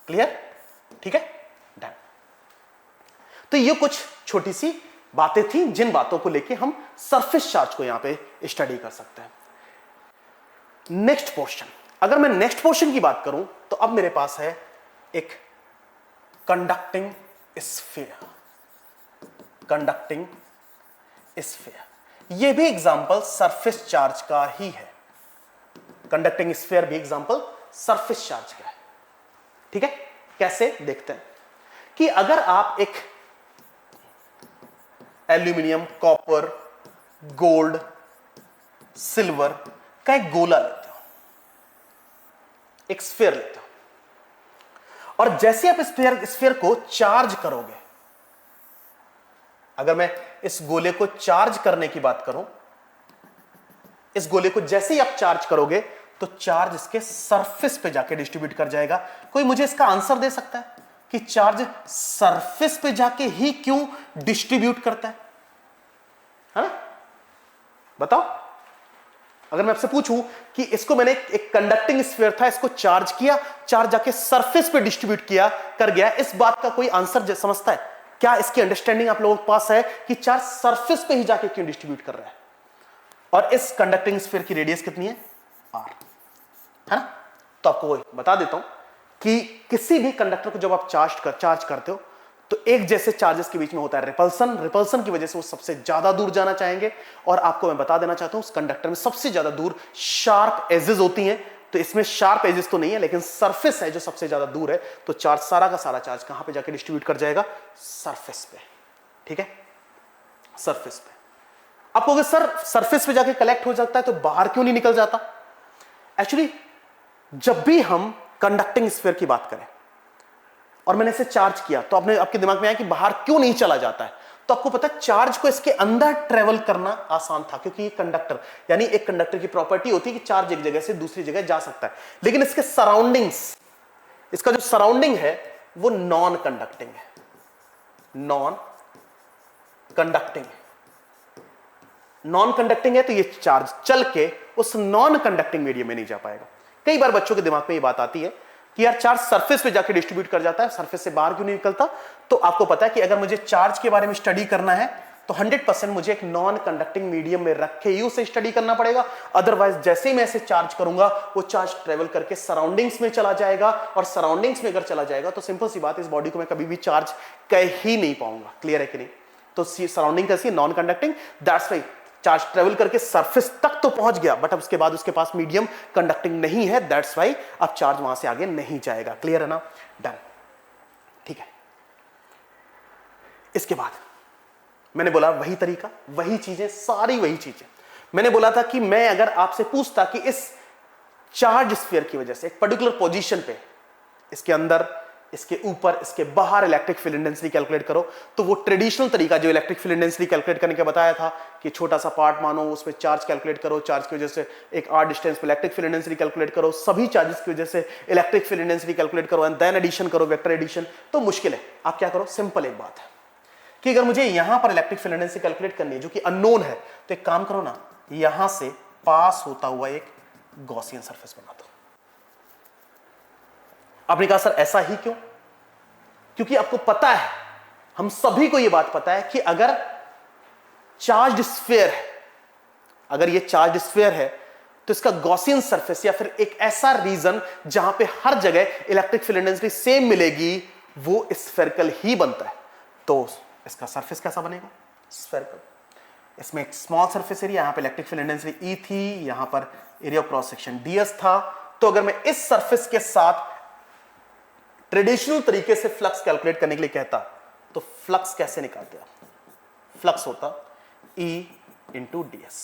क्लियर, ठीक है, डन। तो ये कुछ छोटी सी बातें थी जिन बातों को लेके हम सरफेस चार्ज को यहां पे स्टडी कर सकते हैं। नेक्स्ट पोर्शन, अगर मैं नेक्स्ट पोर्शन की बात करूं तो अब मेरे पास है एक कंडक्टिंग स्फीयर, कंडक्टिंग स्फीयर। यह भी एग्जांपल सरफेस चार्ज का ही है, कंडक्टिंग स्फीयर भी एग्जांपल सरफेस चार्ज का है। ठीक है, कैसे देखते हैं कि अगर आप एक एल्यूमिनियम, कॉपर, गोल्ड, सिल्वर का एक गोला लेते हो, एक स्फीयर लेते हो, और जैसे आप स्फीयर को चार्ज करोगे, अगर मैं इस गोले को चार्ज करने की बात करूं, इस गोले को जैसे ही आप चार्ज करोगे तो चार्ज इसके सरफेस पे जाके डिस्ट्रीब्यूट कर जाएगा। कोई मुझे इसका आंसर दे सकता है कि चार्ज सरफेस पे जाके ही क्यों डिस्ट्रीब्यूट करता है ना? बताओ। अगर मैं आपसे पूछूं कि इसको मैंने एक कंडक्टिंग स्फीयर था, इसको चार्ज किया, चार्ज जाके सरफेस पे डिस्ट्रीब्यूट किया कर गया, इस बात का कोई आंसर समझता है क्या? इसकी अंडरस्टैंडिंग आप लोगों के पास है कि चार्ज सरफेस पे ही जाके क्यों डिस्ट्रीब्यूट कर रहा है? और इस कंडक्टिंग स्फीयर की रेडियस कितनी है? आर, है ना? तो आपको बता देता हूं कि किसी भी कंडक्टर को जब आप चार्ज करते हो तो एक जैसे चार्जेस के बीच में होता है रिपल्सन की वजह से वो सबसे ज्यादा दूर जाना चाहेंगे। और आपको मैं बता देना चाहता हूं उस कंडक्टर में सबसे ज्यादा दूर शार्प एजेस होती हैं, तो इसमें शार्प एजेस तो नहीं है लेकिन सरफेस है जो सबसे ज्यादा दूर है। तो चार्ज, सारा का सारा चार्ज कहां पे जाके डिस्ट्रीब्यूट कर जाएगा? सरफेस पे। ठीक है, सरफेस पे। आप कहोगे सर सरफेस पे जाके कलेक्ट हो जाता है तो बाहर क्यों नहीं निकल जाता? एक्चुअली जब भी हम कंडक्टिंग स्फीयर की बात करें और मैंने इसे चार्ज किया तो आपके दिमाग में आया कि बाहर क्यों नहीं चला जाता है, तो आपको पता है चार्ज को इसके अंदर ट्रेवल करना आसान था, क्योंकि ये कंडक्टर, यानी एक कंडक्टर की प्रॉपर्टी होती है कि चार्ज एक जगह से दूसरी जगह जा सकता है। लेकिन इसके सराउंडिंग्स, इसका जो सराउंडिंग है वो नॉन कंडक्टिंग है, नॉन कंडक्टिंग है। नॉन कंडक्टिंग है तो ये चार्ज चल के उस नॉन कंडक्टिंग मीडियम में नहीं जा पाएगा। कई बार बच्चों के दिमाग में ये बात आती है कि यार चार्ज सरफेस पे जाके डिस्ट्रीब्यूट कर जाता है, सरफेस से बाहर क्यों नहीं निकलता? तो आपको पता है कि अगर मुझे चार्ज के बारे में स्टडी करना है तो 100% मुझे एक नॉन कंडक्टिंग मीडियम में रखे ही उसे स्टडी करना पड़ेगा। अदरवाइज जैसे ही मैं इसे चार्ज करूंगा वो चार्ज ट्रेवल करके सराउंडिंग्स में चला जाएगा, और सराउंडिंग्स में अगर चला जाएगा तो सिंपल सी बात, इस बॉडी को मैं कभी भी चार्ज कह ही नहीं पाऊंगा। क्लियर है कि नहीं? तो सराउंडिंग कैसी है? Non conducting. That's why charge travel करके सरफेस तक तो पहुंच गया, बट अब उसके बाद उसके पास मीडियम कंडक्टिंग नहीं है। दैट्स वाई अब चार्ज वहां से आगे नहीं जाएगा। क्लियर है ना? डन। ठीक है, इसके बाद मैंने बोला वही तरीका, वही चीजें, सारी वही चीजें। मैंने बोला था कि मैं अगर आपसे पूछता कि इस चार्ज स्फीयर की वजह से एक पर्टिकुलर पोजीशन पे, इसके अंदर, इसके ऊपर, इसके बाहर इलेक्ट्रिक फील्ड इंटेंसिटी कैलकुलेट करो, तो वो ट्रेडिशनल तरीका जो इलेक्ट्रिक फील्ड इंटेंसिटी कैलकुलेट करने का बताया था कि छोटा सा पार्ट मानो, उसमें चार्ज कैलकुलेट करो, चार्ज की वजह से एक आर डिस्टेंस पे इलेक्ट्रिक फील्ड इंटेंसिटी कैलकुलेट करो, सभी चार्जेस की वजह से इलेक्ट्रिक फील्ड इंटेंसिटी कैलकुलेट करो एंड देन एडिशन करो, वेक्टर एडिशन। तो मुश्किल है। आप क्या करो, सिंपल एक बात है कि अगर मुझे यहां पर इलेक्ट्रिक फील्ड इंटेंसिटी कैलकुलेट करनी है जो कि अननोन है, तो एक काम करो ना, यहां से पास होता हुआ एक गॉसियन सरफेस बना दो। आपने कहा सर ऐसा ही क्यों? क्योंकि आपको पता है, हम सभी को यह बात पता है कि अगर चार्ज स्फीयर है, अगर यह चार्ज स्फीयर है तो इसका गॉसियन सरफेस या फिर एक ऐसा रीजन जहां पे हर जगह इलेक्ट्रिक फील्ड इंटेंसिटी सेम मिलेगी, वो स्फेरिकल ही बनता है। तो इसका सरफेस कैसा बनेगा? स्फेरिकल। इसमें एक स्मॉल सरफेस एरिया, यहां पे इलेक्ट्रिक फील्ड इंटेंसिटी ई थी, यहां पर area of cross section ds था। तो अगर मैं इस सरफेस के साथ ट्रेडिशनल तरीके से फ्लक्स कैलकुलेट करने के लिए कहता, तो फ्लक्स कैसे निकालते आप? फ्लक्स होता E इंटू ds।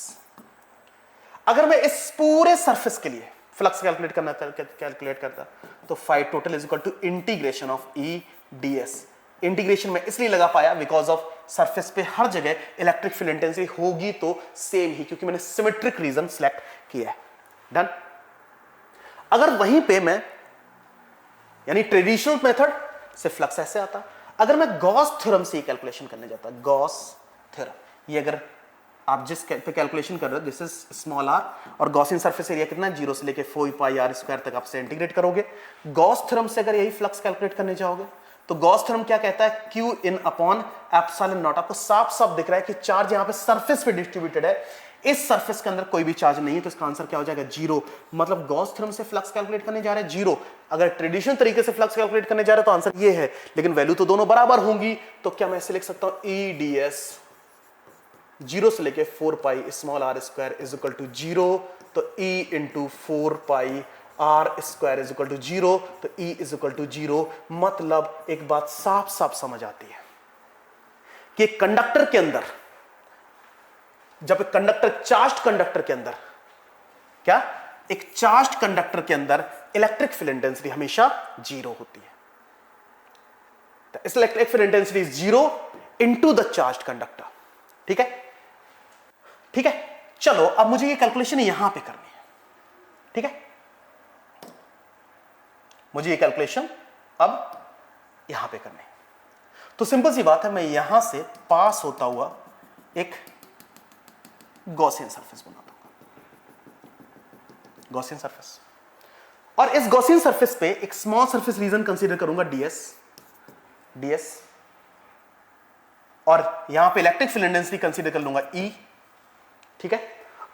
अगर मैं इस पूरे सरफेस के लिए फ्लक्स कैलकुलेट करता तो phi total is equal to integration of E ds। Integration में इसलिए लगा पाया बिकॉज ऑफ सरफेस पे हर जगह इलेक्ट्रिक फील्ड इंटेंसिटी होगी तो सेम ही, क्योंकि मैंने सिमेट्रिक रीजन सिलेक्ट किया है। डन। अगर वहीं पे मैं, यानी ट्रेडिशनल मेथड से फ्लक्स ऐसे आता, अगर मैं गॉस थ्योरम से कैलकुलेशन करने जाता, गॉस थ्योरम, ये अगर आप जिस पे कैलकुलेशन कर रहे हो, दिस इज स्मॉल r, और गॉसियन सरफेस एरिया कितना है, 0 से लेके 4 पाई r स्क्वायर तक आप से इंटीग्रेट करोगे। गॉस थ्योरम से अगर यही फ्लक्स कैलकुलेट करने जाओगे तो गॉस थ्योरम क्या कहता है? Q in upon epsilon not. आपको साफ साफ दिख रहा है कि चार्ज यहां पे सरफेस पे डिस्ट्रीब्यूटेड है, इस सरफेस के अंदर कोई भी चार्ज नहीं है, तो इसका आंसर क्या हो जाएगा? 0। मतलब गॉस थ्योरम से फ्लक्स कैलकुलेट करने जा रहे हैं 0। अगर ट्रेडिशनल तरीके से फ्लक्स कैलकुलेट करने जा रहे हैं तो आंसर ये है, लेकिन वैल्यू तो दोनों बराबर होंगी। तो क्या मैं ऐसे लिख सकता हूं, E ds 0 से लेके 4 pi small r square is equal to 0। तो E into 4 pi r square is equal to 0, तो E इज इक्वल टू 0। मतलब एक बात साफ साफ समझ आती है कि कंडक्टर के अंदर, जब एक कंडक्टर, चार्ज्ड कंडक्टर के अंदर क्या? एक चार्ज्ड कंडक्टर के अंदर इलेक्ट्रिक फील्ड इंटेंसिटी हमेशा जीरो होती है। इस electric field intensity is zero into the charged conductor. ठीक है, ठीक है। चलो अब मुझे ये कैलकुलेशन यहां पे करनी है। ठीक है, मुझे ये कैलकुलेशन अब यहां पे करनी है। तो सिंपल सी बात है, मैं यहां से पास होता हुआ एक गॉसियन सरफेस बनाता हूं, गॉसियन सरफेस। और इस गॉसियन सरफेस पे एक स्मॉल सरफेस रीजन कंसीडर करूंगा ds, और यहां पे इलेक्ट्रिक फील्ड इंटेंसिटी कंसीडर कर लूंगा E। ठीक है,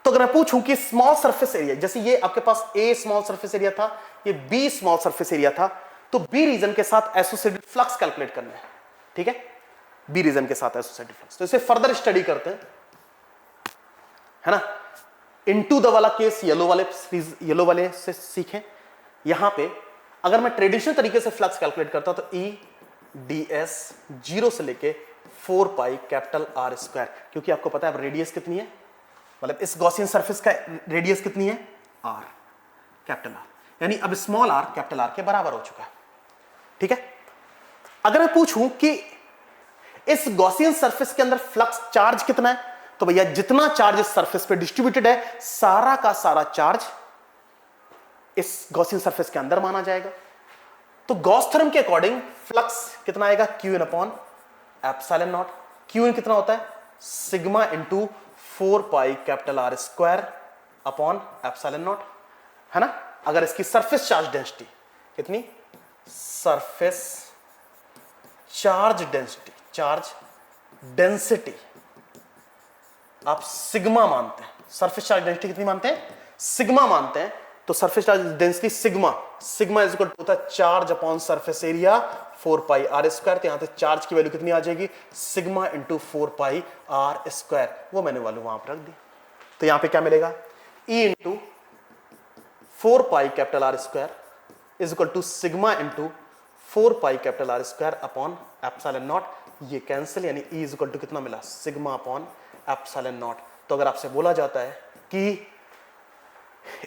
तो अगर मैं पूछूं कि स्मॉल सरफेस एरिया, जैसे ये आपके पास A स्मॉल सरफेस एरिया था, ये B स्मॉल सरफेस एरिया था, तो B रीजन के साथ एसोसिएटेड फ्लक्स कैलकुलेट करना है। ठीक है, B रीजन के साथ एसोसिएटेड फ्लक्स, तो इसे फर्दर स्टडी करते हैं, है ना। इनटू द वाला केस येलो वाले से सीखें। यहां पे अगर मैं ट्रेडिशनल तरीके से फ्लक्स कैलकुलेट करता हूं तो E ds 0 से लेके 4 पाई कैपिटल R स्क्वायर, क्योंकि आपको पता है अब रेडियस कितनी है, मतलब इस गॉसियन सरफेस का रेडियस कितनी है, R, कैपिटल R, यानी अब स्मॉल r कैपिटल R के बराबर हो चुका है। ठीक है, अगर मैं पूछूं कि इस गॉसियन सरफेस के अंदर फ्लक्स चार्ज कितना है, तो भैया जितना चार्ज इस सरफेस पे डिस्ट्रीब्यूटेड है, सारा का सारा चार्ज इस गॉसियन सरफेस के अंदर माना जाएगा। तो गॉस थ्योरम के अकॉर्डिंग फ्लक्स कितना आएगा, Q in upon epsilon naught. Q in कितना होता है, sigma into 4 pi capital R square upon epsilon naught, है ना। अगर इसकी सरफेस चार्ज डेंसिटी कितनी, सरफेस चार्ज डेंसिटी आप सिग्मा मानते हैं, सरफेस चार्ज डेंसिटी कितनी मानते हैं, सिग्मा मानते हैं, तो surface charge density sigma is equal to होता है charge upon surface area 4 pi R square. तो यहां से चार्ज की वैल्यू कितनी आ जाएगी, sigma into 4 pi R square, वो मैंने वैल्यू वहां पर रख दी। तो यहां पे क्या मिलेगा, E into 4 pi capital R square is equal to sigma into 4 pi capital R square upon epsilon naught. ये कैंसिल, यानी E इज इक्वल टू कितना मिला, सिग्मा अपॉन एप्सिलॉन नॉट। तो अगर आपसे बोला जाता है कि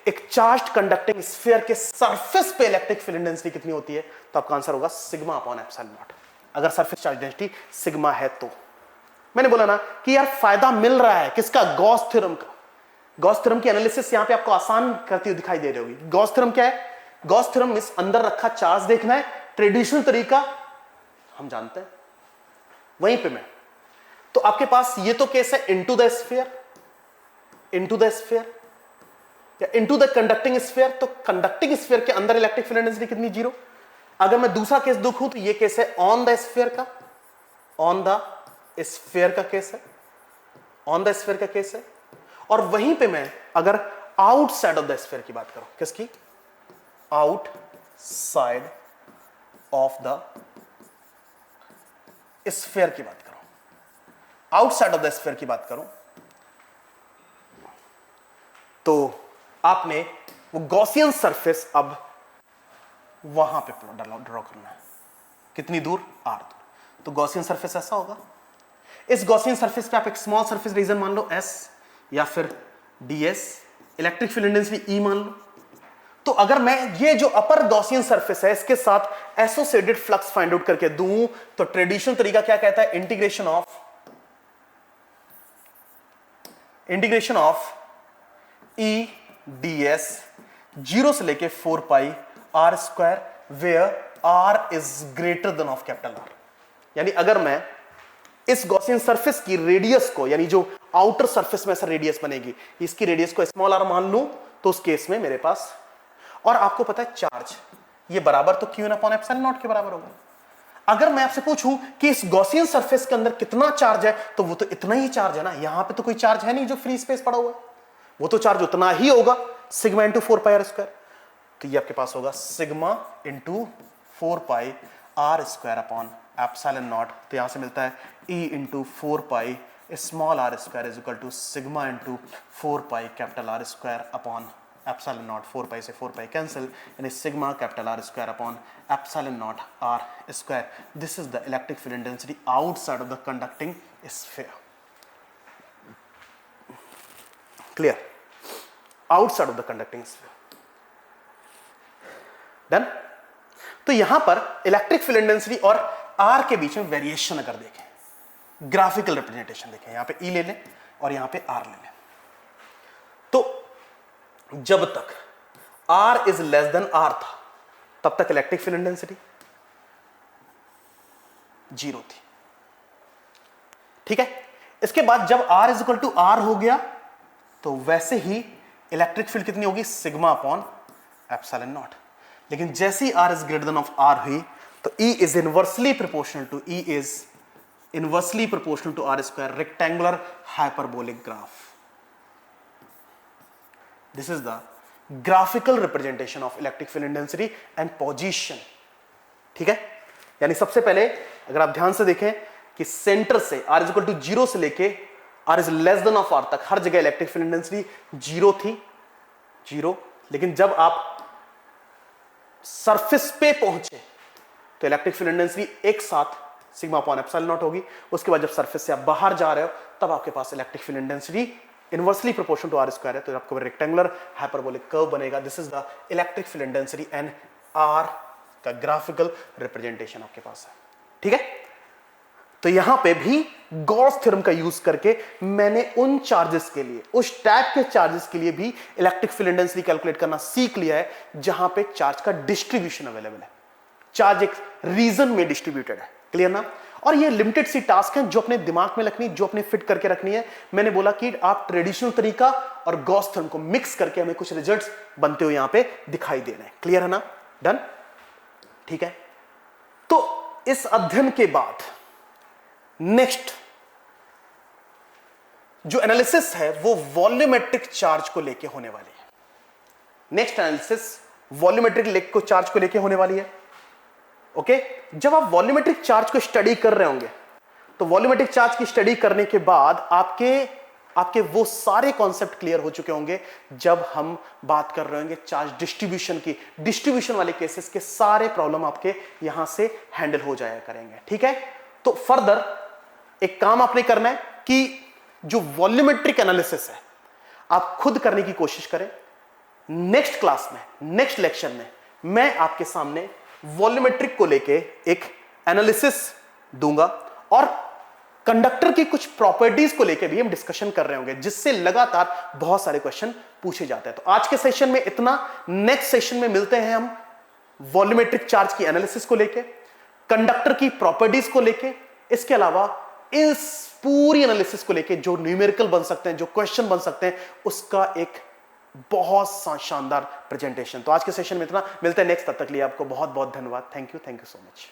एक चार्ज्ड कंडक्टिंग स्फीयर के सरफेस पे इलेक्ट्रिक फील्ड इंटेंसिटी कितनी होती है, तो आपका आंसर होगा सिग्मा अपॉन एप्सिलॉन नॉट, अगर सरफेस चार्ज डेंसिटी सिग्मा है तो। मैंने बोला ना कि यार फायदा मिल रहा है किसका, गॉस थ्योरम का। गॉस थ्योरम की एनालिसिस यहां पे आपको आसान करती हुई दिखाई दे रही होगी। गॉस थ्योरम क्या है, गॉस थ्योरम इस अंदर रखा चार्ज देखना है, ट्रेडिशनल तरीका हम जानते हैं, वहीं पे मैं, तो आपके पास ये तो केस है इनटू द स्फीयर या इनटू द कंडक्टिंग स्फीयर, तो कंडक्टिंग स्फीयर के अंदर इलेक्ट्रिक फील्ड इंटेंसिटी कितनी, जीरो। अगर मैं दूसरा केस देखूं तो ये केस है ऑन द स्फीयर का, केस है। और वहीं पे मैं अगर आउटसाइड ऑफ द स्फीयर की बात करूं, किसकी, आउटसाइड ऑफ द स्फीयर की बात करूं, तो आपने वो गॉसियन सरफेस अब वहां पे ड्रॉ करना है, कितनी दूर, R दूर। तो गॉसियन सरफेस ऐसा होगा, इस गॉसियन सरफेस पे आप एक स्मॉल सरफेस रीजन मान लो S या फिर ds, electric field intensity E मान लो। तो अगर मैं ये जो अपर गॉसियन सरफेस है इसके साथ एसोसिएटेड फ्लक्स फाइंड आउट करके दूं, तो ट्रेडिशनल तरीका क्या कहता है, इंटीग्रेशन ऑफ E ds 0 से लेके 4 pi R square, where R is greater than of capital R। यानी अगर मैं इस गॉसियन सरफेस की रेडियस को, यानी जो आउटर सरफेस में ऐसा रेडियस बनेगी, इसकी रेडियस को स्मॉल r मान लूं, तो उस केस में मेरे पास, और आपको पता है चार्ज ये बराबर तो क्यू अपॉन एप्सिलॉन नॉट के बराबर होगा। अगर मैं आपसे पूछूं कि इस गॉसियन सरफेस के अंदर कितना चार्ज है, तो वो तो इतना ही चार्ज है ना, यहां पे तो कोई चार्ज है नहीं जो फ्री स्पेस पड़ा हुआ है, वो तो चार्ज उतना ही होगा, sigma into 4 pi R square. तो ये आपके पास होगा sigma into 4 pi R square upon epsilon naught. तो यहां से मिलता है E into 4 pi small R square is equal to sigma into 4 pi capital R square upon epsilon naught. 4 pi से 4 पाई कैंसिल, यानी sigma capital R square upon epsilon naught R square. This is the electric field intensity outside of the conducting sphere. Clear? Outside of the conducting sphere. Done. तो यहां पर electric field intensity और are के बीच में variation अगर देखें, graphical representation देखें, यहां पे ई ले लें और यहां पे आर ले लें, तो जब तक R is less than R था तब तक इलेक्ट्रिक फील्ड इंटेंसिटी 0 थी। ठीक है। इसके बाद जब R is equal to R हो गया तो वैसे ही इलेक्ट्रिक फील्ड कितनी होगी, सिग्मा अपॉन एप्सिलॉन नॉट। लेकिन जैसे ही r is greater than of r हुई तो E is inversely proportional to r square, rectangular hyperbolic graph. This is the graphical representation of electric field intensity and position. ठीक है। यानी सबसे पहले अगर आप ध्यान से देखें कि सेंटर से आर इज इक्वल टू 0 से लेके R is less than of R तक हर जगह इलेक्ट्रिक फील्ड इंटेंसिटी 0 थी, 0। लेकिन जब आप सरफेस पे पहुंचे तो इलेक्ट्रिक फील्ड इंटेंसिटी एक साथ सिग्मा अपॉन एप्सिलॉन नॉट होगी। उसके बाद जब सरफेस से आप बाहर जा रहे हो तब आपके पास electric field intensity inversely proportional to r square है, तो आपको रेक्टेंगुलर हाइपरबोलिक कर्व बनेगा। This is the electric field intensity and r का ग्राफिकल रिप्रेजेंटेशन आपके पास है। ठीक है। तो यहां पे भी गॉस थ्योरम का यूज करके मैंने उन चार्जेस के लिए, उस टाइप के चार्जेस के लिए भी इलेक्ट्रिक फील्ड इंटेंसिटी कैलकुलेट करना सीख लिया है जहां पे चार्ज का डिस्ट्रीब्यूशन अवेलेबल है, चार्ज एक रीजन में डिस्ट्रीब्यूटेड है। क्लियर ना। और ये लिमिटेड सी टास्क हैं जो अपने दिमाग में रखनी, जो अपने फिट करके रखनी है। मैंने बोला कि आप ट्रेडिशनल तरीका और गॉस थ्योरम को मिक्स करके हमें कुछ रिजल्ट्स बनते हुए यहां पे दिखाई दे रहे हैं। क्लियर है ना। डन। ठीक है। तो इस अध्ययन के बाद नेक्स्ट जो एनालिसिस है वो वॉल्यूमेट्रिक चार्ज को लेके होने वाली है। नेक्स्ट एनालिसिस वॉल्यूमेट्रिक को चार्ज को लेके होने वाली है। ओके। जब आप वॉल्यूमेट्रिक चार्ज को स्टडी कर रहे होंगे तो वॉल्यूमेट्रिक चार्ज की स्टडी करने के बाद आपके वो सारे कॉन्सेप्ट क्लियर हो चुके होंगे जब हम बात कर रहे होंगे चार्ज डिस्ट्रीब्यूशन की। डिस्ट्रीब्यूशन वाले केसेस के सारे प्रॉब्लम आपके यहां से हैंडल हो जाया करेंगे। ठीक है। तो फर्दर एक काम आपने करना है कि जो वॉल्यूमेट्रिक एनालिसिस है आप खुद करने की कोशिश करें। नेक्स्ट क्लास में, नेक्स्ट लेक्चर में मैं आपके सामने वॉल्यूमेट्रिक को लेके एक एनालिसिस दूंगा और कंडक्टर की कुछ प्रॉपर्टीज को लेके भी हम डिस्कशन कर रहे होंगे जिससे लगातार बहुत सारे क्वेश्चन पूछे जाते हैं। तो आज के सेशन में इतना। नेक्स्ट सेशन में मिलते हैं हम वॉल्यूमेट्रिक चार्ज की एनालिसिस को लेके, कंडक्टर की प्रॉपर्टीज को लेके, इसके अलावा इस पूरी एनालिसिस को लेके जो न्यूमेरिकल बन सकते हैं, जो क्वेश्चन बन सकते हैं, उसका एक बहुत शानदार प्रेजेंटेशन। तो आज के सेशन में इतना। मिलते हैं नेक्स्ट। तब तक लिए आपको बहुत बहुत धन्यवाद। Thank you so much.